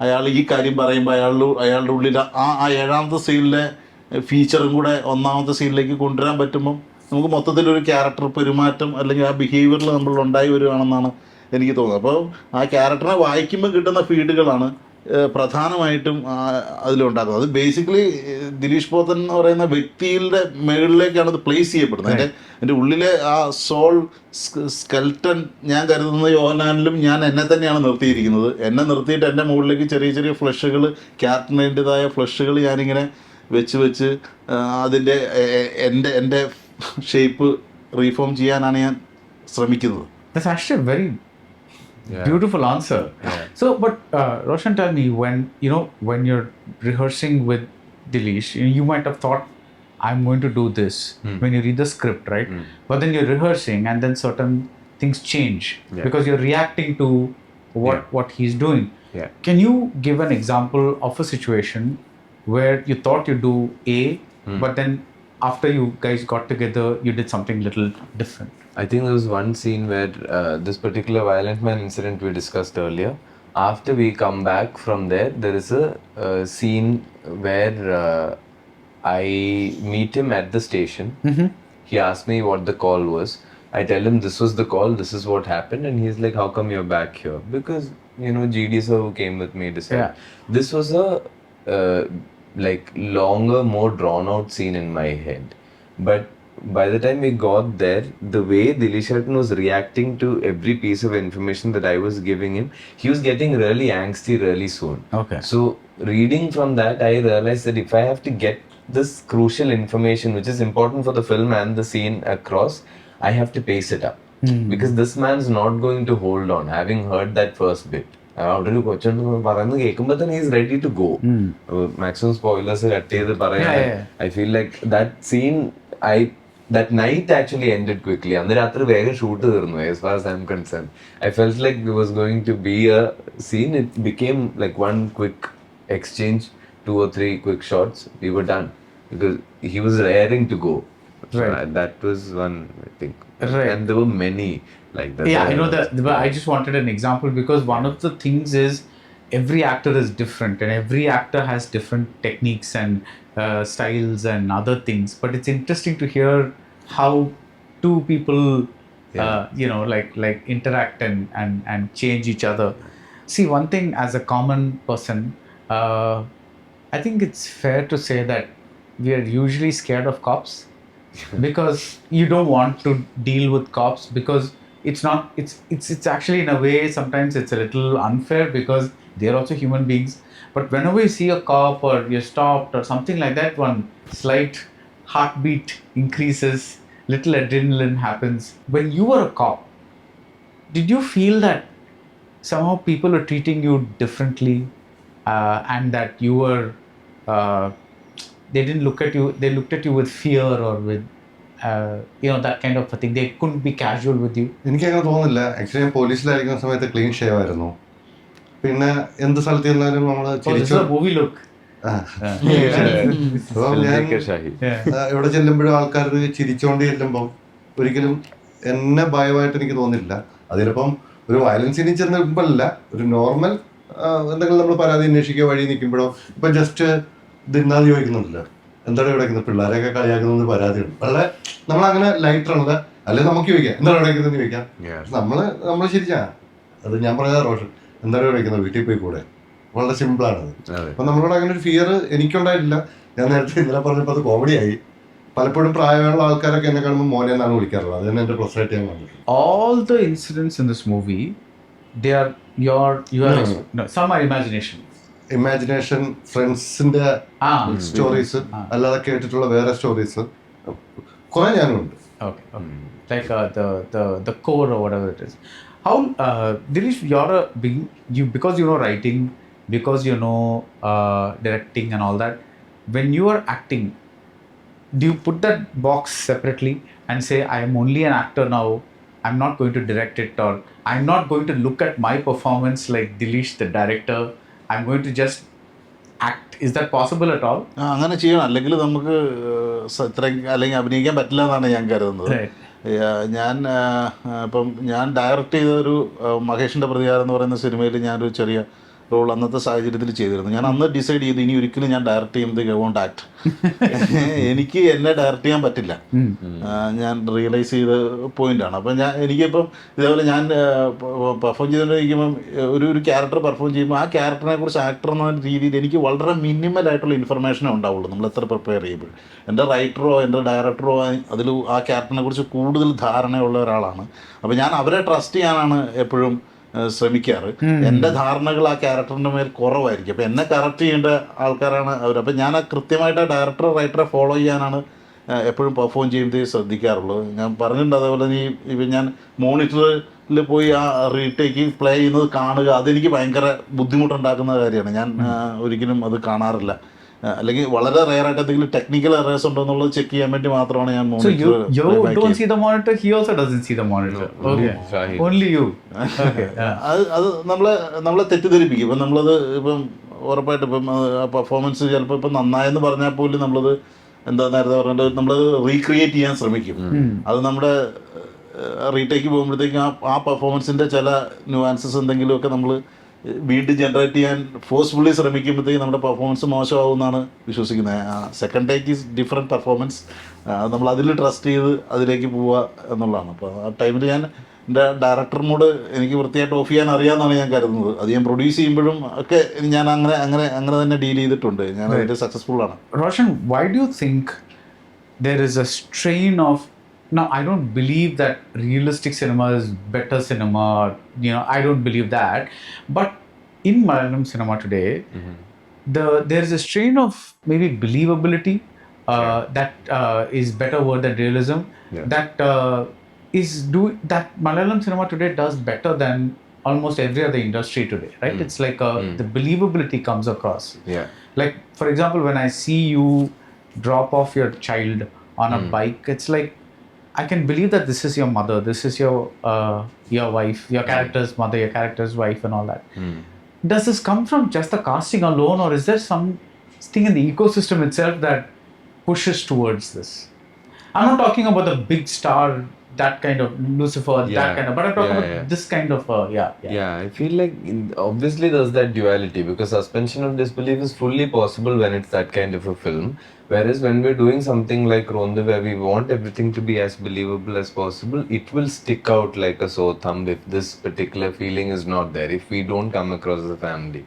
[SPEAKER 2] അയാൾ ഈ കാര്യം പറയുമ്പോൾ അയാളുടെ ഉള്ളിൽ ആ 7ാമത്തെ സീനിലെ ഫീച്ചറും കൂടെ 1ാമത്തെ സീനിലേക്ക് കൊണ്ടുവരാൻ പറ്റുമ്പം നമുക്ക് മൊത്തത്തിലൊരു ക്യാരക്ടർ പെരുമാറ്റം അല്ലെങ്കിൽ ആ ബിഹേവിയറിൽ നമ്മൾ ഉണ്ടായി വരികയാണെന്നാണ് എനിക്ക് തോന്നുന്നത്. അപ്പോൾ ആ ക്യാരക്ടറെ വായിക്കുമ്പോൾ കിട്ടുന്ന ഫീഡുകളാണ് പ്രധാനമായിട്ടും അതിലുണ്ടാക്കുന്നത്. അത് ബേസിക്കലി ദിലീഷ് പോത്തൻ എന്ന് പറയുന്ന വ്യക്തിയുടെ മുകളിലേക്കാണ് അത് പ്ലേസ് ചെയ്യപ്പെടുന്നത്. എൻ്റെ ഉള്ളിലെ ആ സോൾ സ്കെൽട്ടൺ ഞാൻ കരുതുന്നത് യോഹന്നാനിലും ഞാൻ എന്നെ തന്നെയാണ് നിർത്തിയിരിക്കുന്നത്. എന്നെ നിർത്തിയിട്ട് എൻ്റെ മുകളിലേക്ക് ചെറിയ ഫ്ലഷുകൾ, ക്യാരക്ടറിൻ്റെതായ ഫ്ലഷുകൾ ഞാനിങ്ങനെ വെച്ച് അതിൻ്റെ എൻ്റെ ഷേപ്പ് റീഫോം ചെയ്യാനാണ് ഞാൻ ശ്രമിക്കുന്നത്.
[SPEAKER 1] That's actually a very beautiful answer. So, but Roshan, tell me, when you're rehearsing with Dileesh, you might have thought, I'm going to do this when you read the script, right? But then you're rehearsing and then certain things change because you're reacting to what he's doing. Can you give an example of a situation where you thought you do A, but then after you guys got together, you did something little different?
[SPEAKER 3] I think there was one scene where this particular Violent Man incident we discussed earlier. After we come back from there is a scene where I meet him at the station. He asked me what the call was. I tell him this was the call, this is what happened, and he's like, how come you're back here? Because, GD sir who came with me decided. This was a longer, more drawn out scene in my head. But by the time we got there, the way Dileesh was reacting to every piece of information that I was giving him, he was getting really angsty really soon.
[SPEAKER 1] Okay.
[SPEAKER 3] So reading from that, I realized that if I have to get this crucial information, which is important for the film and the scene across, I have to pace it up. Because this man's not going to hold on, having heard that first bit. അവിടെ ഒരു കൊച്ചുണ്ടെന്ന് പറയുന്നത് കേൾക്കുമ്പോൾ തന്നെ is ready to go. Maximum spoilers cut ചെയ്ത് പറയാൻ I feel like that scene that night actually ended quickly. അന്ന് രാത്രി വേഗം ഷൂട്ട് തീർന്നു. As far as I'm concerned, I felt like it was going to be a scene. It became like one quick exchange, 2 or 3 quick shots, we were done because he was raring to go.
[SPEAKER 1] Right.
[SPEAKER 3] So that was one, I think.
[SPEAKER 1] Right.
[SPEAKER 3] And there were many like that.
[SPEAKER 1] Yeah, I know that. But I just wanted an example because one of the things is every actor is different and every actor has different techniques and styles and other things. But it's interesting to hear how two people, like interact and change each other. See, one thing as a common person, I think it's fair to say that we are usually scared of cops because you don't want to deal with cops because it's actually in a way sometimes it's a little unfair because they're also human beings. But whenever you see a cop or you're stopped or something like that, one slight heartbeat increases, little adrenaline happens. When you were a cop, did you feel that somehow people were treating you differently and that you were they didn't look at you, they looked at you with fear or with that kind of a thing? They couldn't be casual with you?
[SPEAKER 4] എനിക്കങ്ങനെ തോന്നുന്നില്ല. Actually ഞാൻ പോലീസിലായിരിക്കുന്ന സമയത്ത് clean shave ആയിരുന്നു. പിന്നെ എന്ത് സ്ഥലത്ത് ചെന്നാലും നമ്മള്
[SPEAKER 1] മൂവി ലുക്ക്.
[SPEAKER 4] ഞാൻ എവിടെ ചെല്ലുമ്പോഴും ആൾക്കാർ ചിരിച്ചോണ്ട് ചെല്ലുമ്പോൾ ഒരിക്കലും എന്നെ ഭയമായിട്ട് എനിക്ക് തോന്നില്ല. അതിലിപ്പം ഒരു വയലൻസ് സീനിൽ ചെന്ന് നിൽക്കുമ്പോഴല്ല, ഒരു നോർമൽ എന്തെങ്കിലും നമ്മൾ പരാതി അന്വേഷിക്കുക വഴി നിൽക്കുമ്പോഴോ ഇപ്പൊ ജസ്റ്റ് ദിന്നാന്ന് ചോദിക്കുന്നുണ്ടല്ലോ, എന്താണ് ഇവിടെ വയ്ക്കുന്നത്, പിള്ളേരെയൊക്കെ കളിയാക്കുന്ന പരാതിയുണ്ട്. വളരെ നമ്മളങ്ങനെ ലൈറ്ററുള്ളത്, അല്ലെങ്കിൽ നമുക്ക് ചോദിക്കാം എന്താണ് ഇവിടെ വയ്ക്കുന്നത് ചോദിക്കാം. നമ്മള് ശരിച്ചാ അത് ഞാൻ പറഞ്ഞ റോഷൻ എന്താണ് ഇവിടെ വയ്ക്കുന്നത്, വീട്ടിൽ പോയി കൂടെ, വളരെ സിമ്പിളാണത്. അപ്പൊ നമ്മളോട് അങ്ങനെ ഒരു ഫിയർ എനിക്കുണ്ടായിട്ടില്ല. ഞാൻ നേരത്തെ ഇന്നലെ പറഞ്ഞപ്പോൾ അത് കോമഡിയായി. പലപ്പോഴും പ്രായമുള്ള ആൾക്കാരൊക്കെ എന്നെ കാണുമ്പോൾ മോനെ എന്നാണ് വിളിക്കാറുള്ളത്. അത് തന്നെ എന്റെ പ്ലസ് ആയിട്ട് ഞാൻ കണ്ടിട്ടുണ്ട്.
[SPEAKER 1] All the incidents in this movie, they are some are imagination.
[SPEAKER 4] Imagination, ഫ്രണ്ട്സിന്റെ സ്റ്റോറീസ്, അല്ലാതെ കേട്ടിട്ടുള്ള വേറെ സ്റ്റോറീസ് കുറെ ഞാനുണ്ട്.
[SPEAKER 1] Okay. Like the core or whatever it is. How Dinesh, because you know writing, because you know directing and all that, when you are acting, do you put that box separately and say, I am only an actor now, I'm not going to direct it, or I'm not going to look at my performance like Dinesh the director, I'm going to just act? Is that possible at all?
[SPEAKER 2] അങ്ങനെ ചെയ്യണം, അല്ലെങ്കിൽ നമുക്ക് അല്ലെങ്കിൽ അഭിനയിക്കാൻ പറ്റില്ല എന്നാണ് ഞാൻ കരുതുന്നത്. ഞാൻ ഇപ്പം ഞാൻ ഡയറക്റ്റ് ചെയ്ത ഒരു മഹേഷിൻ്റെ പ്രതികാരം എന്ന് പറയുന്ന സിനിമയിൽ ഞാനൊരു ചെറിയ റോൾ അന്നത്തെ സാഹചര്യത്തിൽ ചെയ്തിരുന്നു. ഞാൻ അന്ന് ഡിസൈഡ് ചെയ്ത് ഇനി ഒരിക്കലും ഞാൻ ഡയറക്റ്റ് ചെയ്യുന്നത് ഐ വോണ്ട് ആക്ട്. എനിക്ക് എന്നെ ഡയറക്റ്റ് ചെയ്യാൻ പറ്റില്ല. ഞാൻ റിയലൈസ് ചെയ്ത പോയിന്റാണ്. അപ്പം എനിക്കിപ്പം ഇതേപോലെ ഞാൻ പെർഫോം ചെയ്തുകൊണ്ടിരിക്കുമ്പം ഒരു ക്യാരക്ടർ പെർഫോം ചെയ്യുമ്പോൾ ആ ക്യാരക്ടറിനെ കുറിച്ച് ആക്ടർ എന്ന രീതിയിൽ എനിക്ക് വളരെ മിനിമൽ ആയിട്ടുള്ള ഇൻഫർമേഷനേ ഉണ്ടാവുള്ളൂ നമ്മൾ എത്ര പ്രിപ്പയർ ചെയ്യുമ്പോൾ. എൻ്റെ റൈറ്ററോ എൻ്റെ ഡയറക്ടറോ അതിൽ ആ ക്യാരക്ടറിനെ കുറിച്ച് കൂടുതൽ ധാരണയുള്ള ഒരാളാണ്. അപ്പോൾ ഞാൻ അവരെ ട്രസ്റ്റ് ചെയ്യാനാണ് എപ്പോഴും ശ്രമിക്കാറ്. എൻ്റെ ധാരണകൾ ആ ക്യാരക്ടറിൻ്റെ മേൽ കുറവായിരിക്കും. അപ്പം എന്നെ കറക്റ്റ് ചെയ്യേണ്ട ആൾക്കാരാണ് അവർ. അപ്പം ഞാൻ കൃത്യമായിട്ട് ആ ഡയറക്ടറെ റൈറ്ററെ ഫോളോ ചെയ്യാനാണ് എപ്പോഴും പെർഫോം ചെയ്യുന്നത് ശ്രദ്ധിക്കാറുള്ളത്. ഞാൻ പറഞ്ഞിട്ടുണ്ട് അതേപോലെ ഇപ്പം ഞാൻ മോണിറ്ററിൽ പോയി ആ റീടേക്ക് പ്ലേ ചെയ്യുന്നത് കാണുക, അതെനിക്ക് ഭയങ്കര ബുദ്ധിമുട്ടുണ്ടാക്കുന്ന കാര്യമാണ്. ഞാൻ ഒരിക്കലും അത് കാണാറില്ല. അല്ലെങ്കിൽ വളരെ റെയർ ആയിട്ട് എന്തെങ്കിലും ടെക്നിക്കൽ എറേഴ്സ് ഉണ്ടോ എന്നുള്ളത് ചെക്ക് ചെയ്യാൻ വേണ്ടി മാത്രമാണ് ഞാൻ
[SPEAKER 1] monitor. You don't see the monitor, he also doesn't see the monitor. Okay. Only you. Okay.
[SPEAKER 2] അത് നമ്മളെ തെറ്റിദ്ധരിപ്പിക്കും. ഇപ്പം നമ്മളത് ഇപ്പം ഉറപ്പായിട്ട് ഇപ്പം പെർഫോമൻസ് ചിലപ്പോൾ ഇപ്പം നന്നായെന്ന് പറഞ്ഞാൽ പോലും നമ്മളത് എന്താ നേരത്തെ പറഞ്ഞിട്ട് നമ്മളത് റീക്രിയേറ്റ് ചെയ്യാൻ ശ്രമിക്കും. അത് നമ്മുടെ റീടേക്ക് പോകുമ്പോഴത്തേക്കും ആ പെർഫോമൻസിൻ്റെ ചില ന്യൂആൻസസ് എന്തെങ്കിലുമൊക്കെ നമ്മൾ വീണ്ടും ജനറേറ്റ് ചെയ്യാൻ ഫോഴ്സ്ഫുള്ളി ശ്രമിക്കുമ്പോഴത്തേക്കും നമ്മുടെ പെർഫോമൻസ് മോശമാവുമെന്നാണ് വിശ്വസിക്കുന്നത്. Second take is different performance. നമ്മൾ അതിൽ ട്രസ്റ്റ് ചെയ്ത് അതിലേക്ക് പോവുക എന്നുള്ളതാണ്. അപ്പോൾ ആ ടൈമിൽ ഞാൻ എൻ്റെ ഡയറക്ടറിനോട് എനിക്ക് വൃത്തിയായിട്ട് ഓഫ് ചെയ്യാൻ അറിയാമെന്നാണ് ഞാൻ കരുതുന്നത്. അത് ഞാൻ പ്രൊഡ്യൂസ് ചെയ്യുമ്പോഴും ഒക്കെ ഞാൻ അങ്ങനെ തന്നെ ഡീൽ ചെയ്തിട്ടുണ്ട്. ഞാൻ അതിൽ സക്സസ്ഫുൾ ആണ്.
[SPEAKER 1] Roshan, why do you think there is a strain of... Now, I don't believe that realistic cinema is better cinema. I don't believe that. But in Malayalam cinema today, there is a strain of maybe believability that is better word than realism. Yeah. That Malayalam cinema today does better than almost every other industry today, right? It's like the believability comes across.
[SPEAKER 3] Yeah.
[SPEAKER 1] Like, for example, when I see you drop off your child on a bike, it's like I can believe that this is your mother, this is your wife, your character's mother, your character's wife, and all that. Does this come from just the casting alone, or is there something in the ecosystem itself that pushes towards this? I'm not talking about the big star, that kind of Lucifer, that kind of, but I'm talking about this kind of,
[SPEAKER 3] I feel like obviously there's that duality, because suspension of disbelief is fully possible when it's that kind of a film. Whereas when we're doing something like Ronth, where we want everything to be as believable as possible, it will stick out like a sore thumb if this particular feeling is not there, if we don't come across as a family.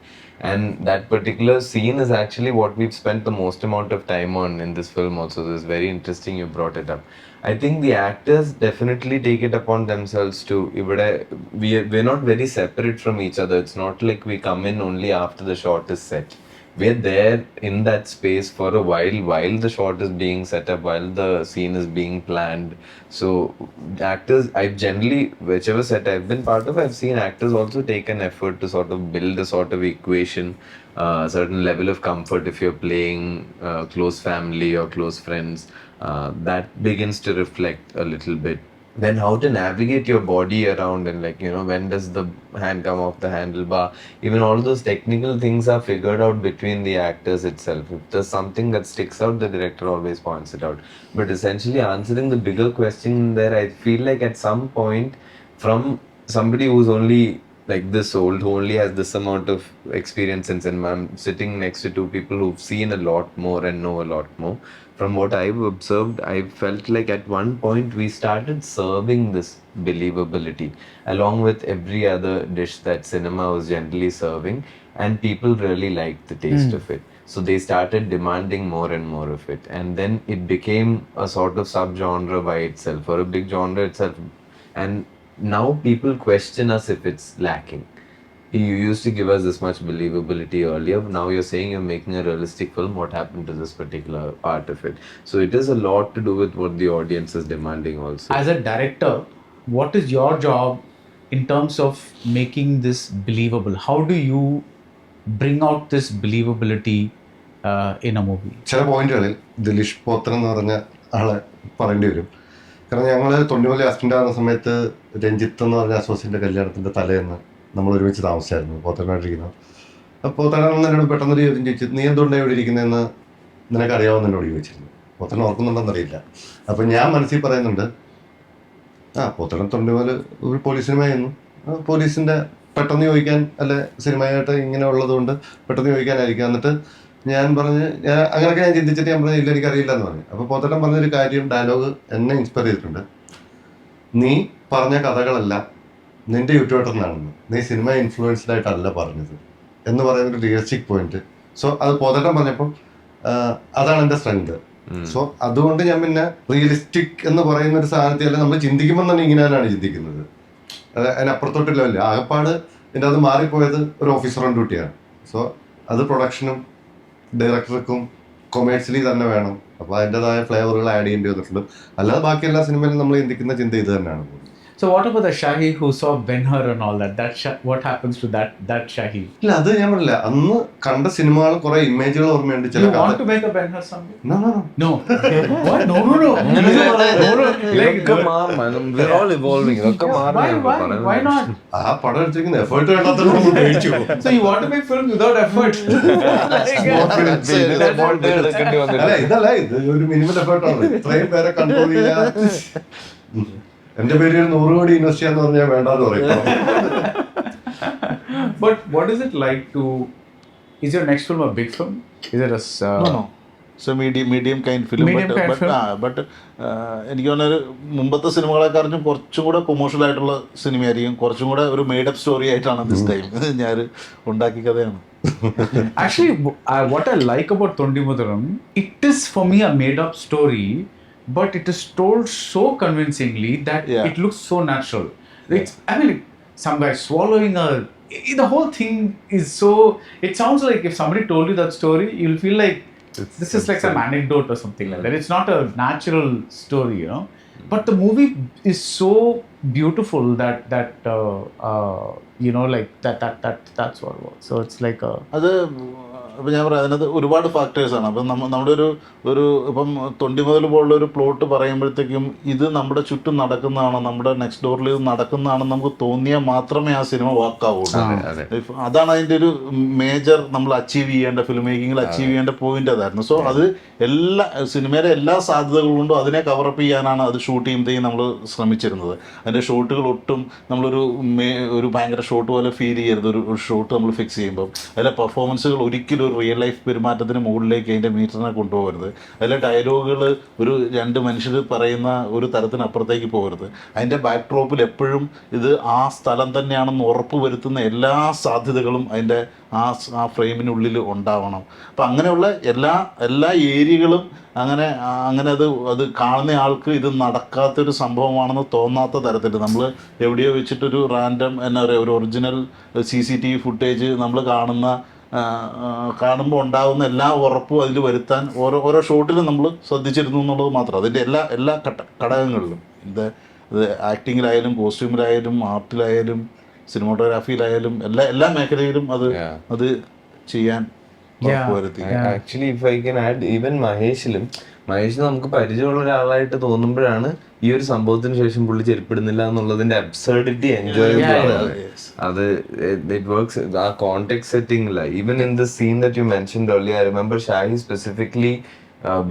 [SPEAKER 3] And that particular scene is actually what we've spent the most amount of time on in this film also. So it's very interesting you brought it up. I think the actors definitely take it upon themselves to, we're not very separate from each other. It's not like we come in only after the shot is set. We're there in that space for a while the shot is being set up, while the scene is being planned. So actors, I've generally, whichever set I've been part of, I've seen actors also take an effort to sort of build a sort of equation, a certain level of comfort if you're playing close family or close friends. That begins to reflect a little bit. Then how to navigate your body around, and when does the hand come off the handlebar, even all those technical things are figured out between the actors itself. If there's something that sticks out, the director always points it out. But essentially answering the bigger question there, I feel like at some point from somebody who's only like this old, who only has this amount of experience in cinema. I'm sitting next to two people who've seen a lot more and know a lot more. From what I've observed, I felt like at one point we started serving this believability along with every other dish that cinema was generally serving, and people really liked the taste of it. So they started demanding more and more of it, and then it became a sort of subgenre by itself, or a big genre itself. And now people question us if it's lacking. You used to give us this much believability earlier, but now you're saying you're making a realistic film. What happened to this particular part of it? So it is a lot to do with what the audience is demanding also.
[SPEAKER 1] As a director, what is your job in terms of making this believable? How do you bring out this believability in a movie?
[SPEAKER 4] ചില പോയിന്റുകളിൽ ദിലീഷ് പോത്തൻ എന്ന് പറഞ്ഞ ആളെ പറയേണ്ടി വരും. കാരണം ഞങ്ങൾ തൊണ്ടിമല്ലി assistant ആകുന്ന സമയത്ത് രഞ്ജിത്ത് എന്ന് പറഞ്ഞ അസോസിയറ്റിന്റെ കല്യാണത്തിന്റെ തലേന്ന് നമ്മൾ ഒരുമിച്ച് താമസിച്ചായിരുന്നു പോത്തനായിട്ടിരിക്കുന്നത്. അപ്പോൾ പോത്തനാണ് എന്നോട് പെട്ടെന്നൊരു ചോദ്യം ചോദിച്ചു, നീ എന്തുകൊണ്ടാണ് ഇവിടെ ഇരിക്കുന്നതെന്ന് നിനക്കറിയാവുന്ന എന്നോട് ചോദിച്ചിരുന്നു. പോത്തന ഓർക്കുന്നുണ്ടെന്നറിയില്ല. അപ്പം ഞാൻ മനസ്സിൽ പറയുന്നുണ്ട്, പോത്തന തൊണ്ടിമല് ഒരു പോലീസ് സിനിമയായിരുന്നു, പോലീസിന്റെ പെട്ടെന്ന് ചോദിക്കാൻ അല്ലെ സിനിമയായിട്ട് ഇങ്ങനെ ഉള്ളതുകൊണ്ട് പെട്ടെന്ന് ചോദിക്കാനായിരിക്കും. എന്നിട്ട് ഞാൻ അങ്ങനെയൊക്കെ ഞാൻ ചിന്തിച്ചിട്ട് ഞാൻ പറഞ്ഞു, ഇല്ല എനിക്കറിയില്ല എന്ന് പറഞ്ഞു. അപ്പോൾ പോത്തട്ടൻ പറഞ്ഞൊരു കാര്യം, ഡയലോഗ് എന്നെ ഇൻസ്പയർ ചെയ്തിട്ടുണ്ട്. നീ പറഞ്ഞ കഥകളെല്ലാം നിന്റെ യൂട്യൂബിനാണെന്ന്, നീ സിനിമ ഇൻഫ്ലുവൻസ്ഡ് ആയിട്ടല്ല പറഞ്ഞത് എന്ന് പറയുന്നൊരു റിയലിസ്റ്റിക് പോയിന്റ്. സോ അത് പോത്തട്ടൻ പറഞ്ഞപ്പോൾ അതാണ് എൻ്റെ സ്ട്രെങ്ത്. സോ അതുകൊണ്ട് ഞാൻ പിന്നെ റിയലിസ്റ്റിക് എന്ന് പറയുന്ന ഒരു സാധനത്തിൽ അല്ല, നമ്മൾ ചിന്തിക്കുമ്പോൾ തന്നെ ഇങ്ങനെയാണ് ചിന്തിക്കുന്നത്. അതിനപ്പുറത്തോട്ടില്ല. ആകപ്പാട് എൻ്റെ അത് മാറിപ്പോയത് ഒരു ഓഫീസർ ഓൺ ഡ്യൂട്ടിയാണ്. സോ അത് പ്രൊഡക്ഷനും ഡയറക്ടർക്കും കൊമേഴ്സ്യലി തന്നെ വേണം. അപ്പോൾ അതിൻ്റെതായ ഫ്ലേവറുകൾ ആഡ് ചെയ്യേണ്ടി വന്നിട്ടുണ്ട്. അല്ലാതെ ബാക്കി എല്ലാ സിനിമയിലും നമ്മൾ ചിന്തിക്കുന്ന ചിന്ത ഇത് തന്നെയാണ്.
[SPEAKER 1] So what about the Shahi who saw Ben-Hur and all that? What happens to that Shahi?
[SPEAKER 4] ഇല്ല, അത് ഞാൻ പറഞ്ഞില്ല. അന്ന് കണ്ട സിനിമകൾ കുറെ ഇമേജുകൾ ഓർമ്മയുണ്ട്.
[SPEAKER 1] You want to make a Ben-Hur someday? No. What? No.
[SPEAKER 3] Like, come on, man. We're all evolving. Come on.
[SPEAKER 1] Why not?
[SPEAKER 4] ആ പടം എടുത്തിരിക്കുന്ന എഫേർട്ട് വേണ്ടാത്തതുകൊണ്ട് മേടിച്ചു.
[SPEAKER 1] So you want to make films without effort?
[SPEAKER 4] അല്ല, ഇതല്ല, ഇത് ഒരു മിനിമം എഫേർട്ടാണ്. ഇത്രയും പേരെ കൺട്രോൾ ചെയ്യാ. എന്റെ പേര് 100 കോടി ഇൻവെസ്റ്റ് ചെയ്യാന്ന് പറഞ്ഞാൽ വേണ്ടാന്ന് പറയും.
[SPEAKER 1] But what is it like to? Is your next film a big film? Is it a?
[SPEAKER 2] No. So medium kind film. But എനിക്ക് തോന്നുന്നത് മുമ്പത്തെ സിനിമകളെക്കാളും കുറച്ചും കൂടെ കൊമേഴ്ഷ്യൽ ആയിട്ടുള്ള സിനിമയായിരിക്കും, കുറച്ചും കൂടെ ഒരു മെയ്ഡപ്പ് സ്റ്റോറി ആയിട്ടാണ് ദിസ് ടൈം ഞാൻ ഉണ്ടാക്കിയ കഥയാണ്.
[SPEAKER 1] Actually, what I like about Thondimudaram, it is for me a made-up story, but it is told so convincingly that it looks so natural. I mean, some guy swallowing the whole thing is so. It sounds like if somebody told you that story, you'll feel like this is like some anecdote or something like that. It's not a natural story, you know. But the movie is so beautiful that you know, like that's what it was. So it's like a.
[SPEAKER 2] അപ്പോൾ ഞാൻ പറയാം, അതിനകത്ത് ഒരുപാട് ഫാക്ടേഴ്സാണ്. അപ്പം നമ്മുടെ ഒരു ഇപ്പം തൊണ്ടിമുതൽ പോലുള്ള ഒരു പ്ലോട്ട് പറയുമ്പോഴത്തേക്കും ഇത് നമ്മുടെ ചുറ്റും നടക്കുന്നതാണ്, നമ്മുടെ നെക്സ്റ്റ് ഡോറിൽ ഇത് നടക്കുന്നതാണെന്ന് നമുക്ക് തോന്നിയാൽ മാത്രമേ ആ സിനിമ വർക്കാവുള്ളൂ. അതാണ് അതിൻ്റെ ഒരു മേജർ നമ്മൾ അച്ചീവ് ചെയ്യേണ്ട, ഫിലിം മേക്കിങ്ങിൽ അച്ചീവ് ചെയ്യേണ്ട പോയിന്റ് അതായിരുന്നു. സോ അത് സിനിമയിലെ എല്ലാ സാധ്യതകളും കൊണ്ടും അതിനെ കവറപ്പ് ചെയ്യാനാണ് അത് ഷൂട്ട് ചെയ്യുമ്പോഴത്തേക്കും നമ്മൾ ശ്രമിച്ചിരുന്നത്. അതിൻ്റെ ഷോട്ടുകൾ ഒട്ടും ഒരു ഭയങ്കര ഷോട്ട് പോലെ ഫീൽ ചെയ്യരുത്. ഒരു ഷോട്ട് നമ്മൾ ഫിക്സ് ചെയ്യുമ്പോൾ അതിലെ പെർഫോമൻസുകൾ ഒരിക്കലും ഒരു റിയൽ ലൈഫ് പെരുമാറ്റത്തിന് മുകളിലേക്ക് അതിൻ്റെ മീറ്ററിനെ കൊണ്ടുപോകരുത്. അതിലെ ഡയലോഗുകൾ ഒരു 2 മനുഷ്യർ പറയുന്ന ഒരു തരത്തിനപ്പുറത്തേക്ക് പോകരുത്. അതിൻ്റെ ബാക്ക് ഡ്രോപ്പിൽ എപ്പോഴും ഇത് ആ സ്ഥലം തന്നെയാണെന്ന് ഉറപ്പ് വരുത്തുന്ന എല്ലാ സാധ്യതകളും അതിൻ്റെ ആ ഫ്രെയിമിനുള്ളിൽ ഉണ്ടാവണം. അപ്പം അങ്ങനെയുള്ള എല്ലാ ഏരിയകളും അങ്ങനെ അത് കാണുന്ന ആൾക്ക് ഇത് നടക്കാത്തൊരു സംഭവമാണെന്ന് തോന്നാത്ത തരത്തിൽ നമ്മൾ എവിടെയോ വെച്ചിട്ടൊരു റാൻഡം എന്നാ പറയുക, ഒരു ഒറിജിനൽ CCTV ഫുട്ടേജ് നമ്മൾ കാണുമ്പോൾ ഉണ്ടാകുന്ന എല്ലാ ഉറപ്പും അതിൽ വരുത്താൻ ഓരോ ഷോട്ടിലും നമ്മൾ ശ്രദ്ധിച്ചിരുന്നു എന്നുള്ളത് മാത്രം. അതിൻ്റെ എല്ലാ ഘടകങ്ങളിലും ഇത് ആക്ടിങ്ങിലായാലും കോസ്റ്റ്യൂമിലായാലും ആർട്ടിലായാലും സിനിമാറ്റോഗ്രാഫിയിലായാലും എല്ലാ മേഖലയിലും അത് ചെയ്യാൻ ഉറപ്പുവരുത്തി.
[SPEAKER 3] Actually if I can add, even മഹേഷിന് നമുക്ക് പരിചയമുള്ള ഒരാളായിട്ട് തോന്നുമ്പോഴാണ് ഈ ഒരു സംഭവത്തിന് ശേഷം പുള്ളി ചെരുപ്പിടുന്നില്ല എന്നുള്ളതിന്റെ അബ്സർഡിറ്റി എൻജോയ് അത് ഇറ്റ് വർക്ക്സ് ആ കോണ്ടെക്സ്റ്റ് സെറ്റിംഗില. Even in the scene that you mentioned earlier, I remember Shahi specifically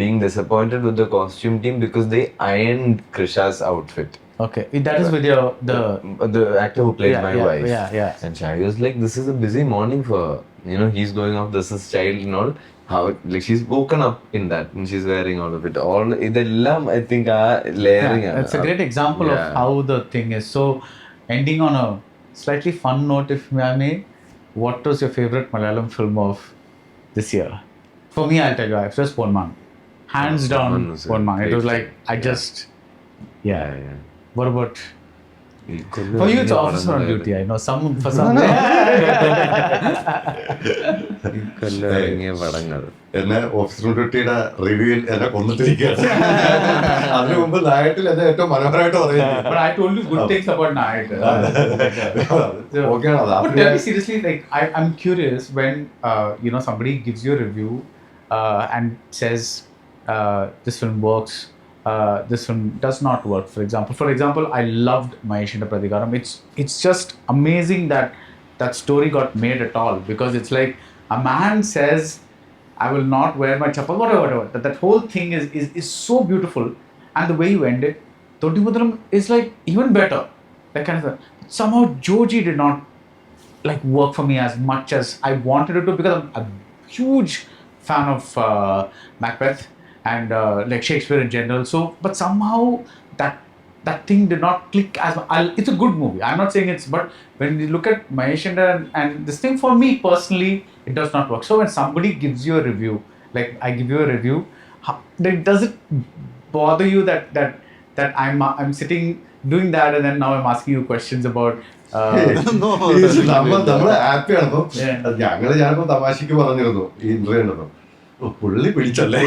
[SPEAKER 3] being disappointed with the costume team because they ironed Krisha's outfit.
[SPEAKER 1] Okay, that is with the
[SPEAKER 3] actor who played
[SPEAKER 1] Yeah,
[SPEAKER 3] my
[SPEAKER 1] yeah,
[SPEAKER 3] wife.
[SPEAKER 1] yeah.
[SPEAKER 3] And she was like, this is a busy morning for her. You know, he's going off, this is child and all. How, like, she's woken up in that and she's wearing all of it. All, idellam, I think, layering.
[SPEAKER 1] Yeah, that's a great example of how the thing is. So, ending on a slightly fun note, if I may, what was your favorite Malayalam film of this year? For me, I'll tell you, it was Ponman. Hands down,
[SPEAKER 3] Ponman was a
[SPEAKER 1] Ponman. It
[SPEAKER 3] great
[SPEAKER 1] was like,
[SPEAKER 3] film.
[SPEAKER 1] I
[SPEAKER 3] Yeah.
[SPEAKER 1] just, yeah. For
[SPEAKER 3] For
[SPEAKER 1] you, it's officer on duty. I know for some.
[SPEAKER 3] ഇറങ്ങിയ പടങ്ങൾ.
[SPEAKER 4] എന്നെ officer ഡ്യൂട്ടിയുടെ റിവ്യൂവിൽ എന്നെ കൊന്നിട്ടിരിക്കുകയാണ്. അതിനു മുമ്പ് നായട്ടിൽ എന്നെ ഏറ്റവും മനോഹരമായിട്ട് പറയുന്നത്.
[SPEAKER 1] But I told you good things about Nayat.
[SPEAKER 4] ഓക്കെയാണ് അത്.
[SPEAKER 1] But tell me seriously, like I'm curious when somebody gives you a review and says this film works, this film does not work. For example, I loved Maheshinda Pratikaram. It's just amazing that story got made at all, because it's like a man says, I will not wear my chappal, whatever. That whole thing is so beautiful, and the way you end it, Tonti Mudaram is like even better. That kind of thing. Somehow Joji did not like work for me as much as I wanted it to, because I'm a huge fan of Macbeth and like Shakespeare in general. So, but somehow that thing did not click as much. It's a good movie. I'm not saying it's, but when you look at Maheshinda and this thing, for me personally, it does not work. So when somebody gives you a review, like I give you a review, does it bother you that I'm sitting doing that, and then now I'm asking you questions about
[SPEAKER 4] നമ്മള് ഹാപ്പിയാണ്. അപ്പം
[SPEAKER 1] Yeah.
[SPEAKER 4] ഞാനിപ്പോ തമാശക്ക് പറഞ്ഞിരുന്നു ഈ interview ഉണ്ടല്ലോ, പുള്ളി പിടിച്ചല്ലേ.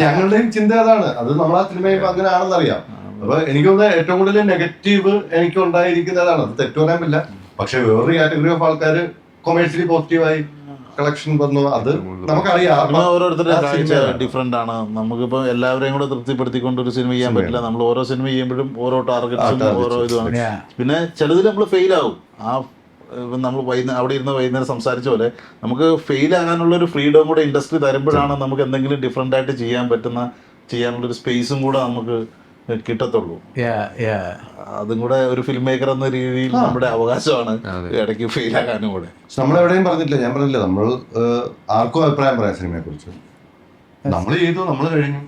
[SPEAKER 4] ഞങ്ങളുടെയും ചിന്ത അതാണ്. അത് നമ്മളാ സിനിമയും അങ്ങനെ ആണെന്നറിയാം. അപ്പൊ എനിക്ക് തോന്നുന്നത് ഏറ്റവും കൂടുതൽ നെഗറ്റീവ് എനിക്ക് ഉണ്ടായിരിക്കുന്നതാണ്. അത് തെറ്റു പറയാൻ പറ്റില്ല. പക്ഷെ വേറൊരു കാറ്റഗറി ഓഫ് ആൾക്കാര് കൊമേഴ്സ്യലി പോസിറ്റീവായി കളക്ഷൻ വന്നു. അത് നമുക്കറിയാം.
[SPEAKER 2] ഓരോരുത്തരുടെ കാഴ്ച ഡിഫറെന്റ് ആണ്. നമുക്കിപ്പോ എല്ലാവരെയും കൂടെ തൃപ്തിപ്പെടുത്തിക്കൊണ്ട് ഒരു സിനിമ ചെയ്യാൻ പറ്റില്ല. നമ്മൾ ഓരോ സിനിമ ചെയ്യുമ്പോഴും ഓരോ ടാർഗറ്റ്സും ഓരോ ഇതുമാണ്.
[SPEAKER 1] Yeah.
[SPEAKER 2] പിന്നെ ചിലതിൽ നമ്മൾ ഫെയിൽ ആവും. നമ്മൾ അവിടെ ഇരുന്ന് വൈകുന്നേരം സംസാരിച്ച പോലെ നമുക്ക് ഫെയിൽ ആകാനുള്ള ഒരു ഫ്രീഡം കൂടെ ഇൻഡസ്ട്രി തരുമ്പോഴാണ് നമുക്ക് എന്തെങ്കിലും ഡിഫറെന്റ് ആയിട്ട് ചെയ്യാനുള്ളൊരു സ്പേസും കൂടെ നമുക്ക് കിട്ടത്തുള്ളൂ. അതും കൂടെ ഒരു ഫിലിം മേക്കർ എന്ന രീതിയിൽ നമ്മുടെ അവകാശമാണ് ഇടയ്ക്ക് ഫെയിൽ ആകാനും കൂടെ.
[SPEAKER 4] നമ്മളെവിടെയും പറഞ്ഞിട്ടില്ല, ഞാൻ പറഞ്ഞില്ല, നമ്മൾ ആർക്കും അഭിപ്രായം പറയാം സിനിമയെ കുറിച്ച്. നമ്മൾ ചെയ്തു, നമ്മൾ കഴിഞ്ഞു,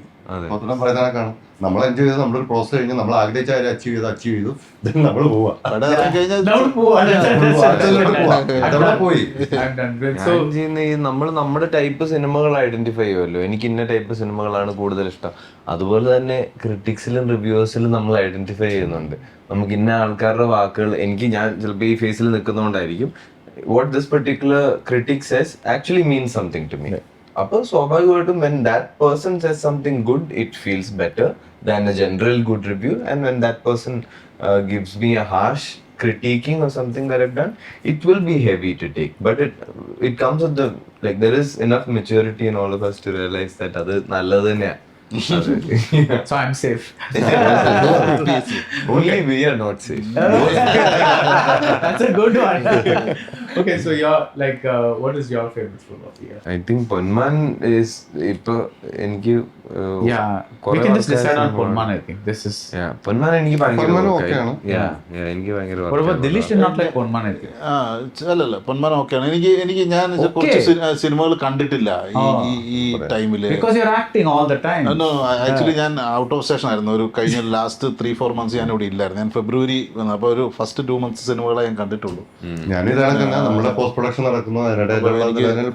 [SPEAKER 4] മൊത്തം പറയുന്നതാണ്. നമ്മൾ എൻജോയ് ചെയ്ത് നമ്മളൊരു പ്രോസസ് കഴിഞ്ഞ് നമ്മൾ ആഗ്രഹിച്ച കാര്യം അച്ചീവ് ചെയ്തു നമ്മൾ പോവാ. പോയി
[SPEAKER 3] നമ്മൾ നമ്മുടെ ടൈപ്പ് സിനിമകൾ ഐഡന്റിഫൈ ചെയ്യുമല്ലോ. എനിക്ക് ഇന്ന ടൈപ്പ് സിനിമകളാണ് കൂടുതൽ ഇഷ്ടം. അതുപോലെ തന്നെ ക്രിട്ടിക്സിലും റിവ്യൂസിലും നമ്മൾ ഐഡന്റിഫൈ ചെയ്യുന്നുണ്ട്. നമുക്ക് ഇന്ന ആൾക്കാരുടെ വാക്കുകൾ, ഞാൻ ചിലപ്പോൾ ഈ ഫേസിൽ നിൽക്കുന്നതുകൊണ്ടായിരിക്കും what this particular critic says actually means something to me. അപ്പോൾ സ്വാഭാവികമായിട്ടും when that person says something good, it feels better than a general good review. And when that person gives me a harsh critiquing or something that I've done, it will be heavy to take. But it comes with there is enough maturity in all of us to realize that അത് നല്ലത് തന്നെയാണ്.
[SPEAKER 1] So I'm safe.
[SPEAKER 3] Only we are not safe.
[SPEAKER 1] That's a good one. Okay, so what is your favorite film of the year?
[SPEAKER 3] I think Ponman is എനിക്ക്
[SPEAKER 1] we can just decide on Ponman. I think this is
[SPEAKER 3] Ponman എനിക്ക് ഭയങ്കര എനിക്ക് ഭയങ്കര.
[SPEAKER 1] What about Dilish did not like Ponman? I think
[SPEAKER 2] അല്ലല്ല, പൊന്മാൻ ഓക്കെയാണ്. എനിക്ക് ഞാൻ കുറച്ച് സിനിമകൾ കണ്ടിട്ടില്ല ഈ ടൈമില്.
[SPEAKER 1] Because you're acting all the time.
[SPEAKER 2] Actually ഞാൻ ഔട്ട് ഓഫ് സ്റ്റേഷൻ ആയിരുന്നു. ഒരു കഴിഞ്ഞ ലാസ്റ്റ് 3-4 months ഞാൻ ഇവിടെ ഇല്ലായിരുന്നു. ഞാൻ ഫെബ്രുവരി വന്നു. അപ്പോൾ ഒരു ഫസ്റ്റ് 2 months സിനിമകളെ ഞാൻ കണ്ടിട്ടുള്ളൂ.
[SPEAKER 4] ഞാനിതാണ് നമ്മുടെ പോസ്റ്റ് പ്രൊഡക്ഷൻ നടക്കുന്നു,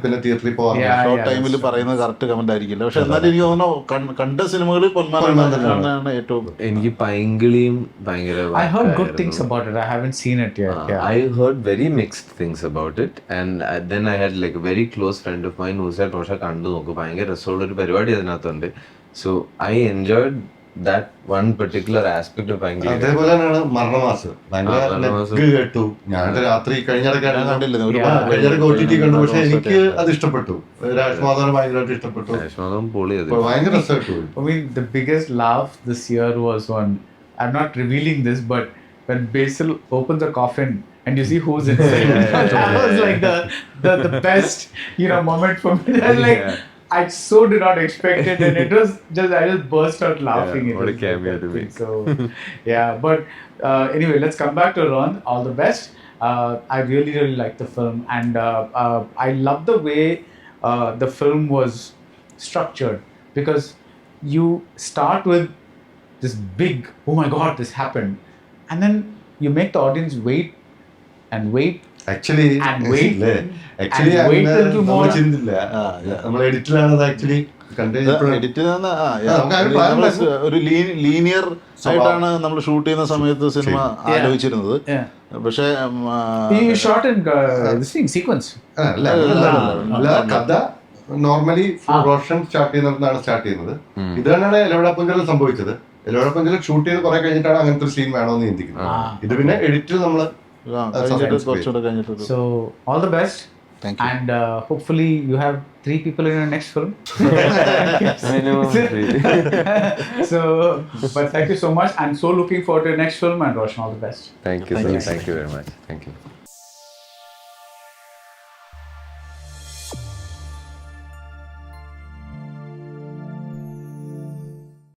[SPEAKER 4] പിന്നെ തിയേറ്ററിൽ പോകാം.
[SPEAKER 2] ഷോർട്ട് ടൈമിൽ പറയുന്നത് കറക്റ്റ് കമന്റ് ആയിരിക്കില്ല. പക്ഷെ എന്നാലും എനിക്ക് തോന്നുന്നു കണ്ട സിനിമകളിൽ പൊന്മാനാണ് ഏറ്റവും.
[SPEAKER 3] എനിക്ക് പൈങ്കിളിയും ഭയങ്കര.
[SPEAKER 1] I heard good things about it. I haven't seen it yet.
[SPEAKER 3] I heard very mixed things about it, and then I had like a very close friend of mine who said "Rosha കണ്ടു നോക്ക്, ഭയങ്കര രസമുള്ള ഒരു പരിപാടി അതിനകത്തുണ്ട്." So I enjoyed that one particular aspect of Pangili.
[SPEAKER 4] അതേപോലെ തന്നെയാണ് മരണമാസ്. ഭയങ്കര കേട്ടു. ഞാനത് രാത്രി കഴിഞ്ഞിടയ്ക്ക് OTT കണ്ടു. പക്ഷെ എനിക്ക് അത് ഇഷ്ടപ്പെട്ടു. രാജ്മാധവൻ ഭയങ്കരമായിട്ട് ഇഷ്ടപ്പെട്ടു. ഭയങ്കര രസമായിട്ടു.
[SPEAKER 1] I mean, the biggest laugh this year was on, I'm not revealing this, but when Basil opens a coffin and you see who's inside. That was like the best moment for me. Like I so did not expect it, and it was just I just burst out laughing.
[SPEAKER 3] Yeah,
[SPEAKER 1] It
[SPEAKER 3] what a
[SPEAKER 1] was
[SPEAKER 3] cameo
[SPEAKER 1] that
[SPEAKER 3] to
[SPEAKER 1] thing.
[SPEAKER 3] make.
[SPEAKER 1] So yeah, but anyway, let's come back to Ronth. All the best. I really like the film, and I love the way the film was structured, because you start with this big, oh my god, this happened, and then you make the audience wait and wait
[SPEAKER 4] actually
[SPEAKER 1] and wait
[SPEAKER 4] actually
[SPEAKER 1] and wait a little
[SPEAKER 4] നമ്മൾ
[SPEAKER 1] more.
[SPEAKER 4] ചിന്തില്ല നമ്മൾ എഡിറ്റിലാണ് അത് actually കണ്ടുകഴിഞ്ഞപ്പോൾ
[SPEAKER 2] edit
[SPEAKER 4] നമുക്ക് ആ ഒരു plan ഉണ്ടായിരുന്നു.
[SPEAKER 2] ഒരു linear ആയിട്ടാണ് നമ്മൾ ഷൂട്ട് ചെയ്യുന്ന സമയത്ത് സിനിമ ആലോചിച്ചിരുന്നത്.
[SPEAKER 1] Yeah.
[SPEAKER 2] പക്ഷേ
[SPEAKER 1] You shot in this thing sequence.
[SPEAKER 4] അല്ല കഥ നോർമലി റോഷൻ സ്റ്റാർട്ട് ചെയ്യുന്നിടത്താണ് സ്റ്റാർട്ട് ചെയ്യുന്നത്. ഇത് തന്നെയാണ് എലവടപ്പഞ്ചലും സംഭവിച്ചത്. എലവടപ്പഞ്ചലും ഷൂട്ട് ചെയ്ത് കുറെ കഴിഞ്ഞിട്ടാണ് അങ്ങനത്തെ ഒരു സീൻ വേണമെന്ന് ചിന്തിക്കുന്നത്. ഇത് പിന്നെ എഡിറ്റിൽ നമ്മൾ
[SPEAKER 2] കുറച്ചുകൂടെ കഴിഞ്ഞിട്ട്.
[SPEAKER 1] So all the best.
[SPEAKER 2] Thank you.
[SPEAKER 1] And hopefully you have 3 people in your next film. So, but thank you so much. I'm so looking forward to your next film, and Roshan, all the best.
[SPEAKER 3] Thank you, sir. Thank you very much. Thank you.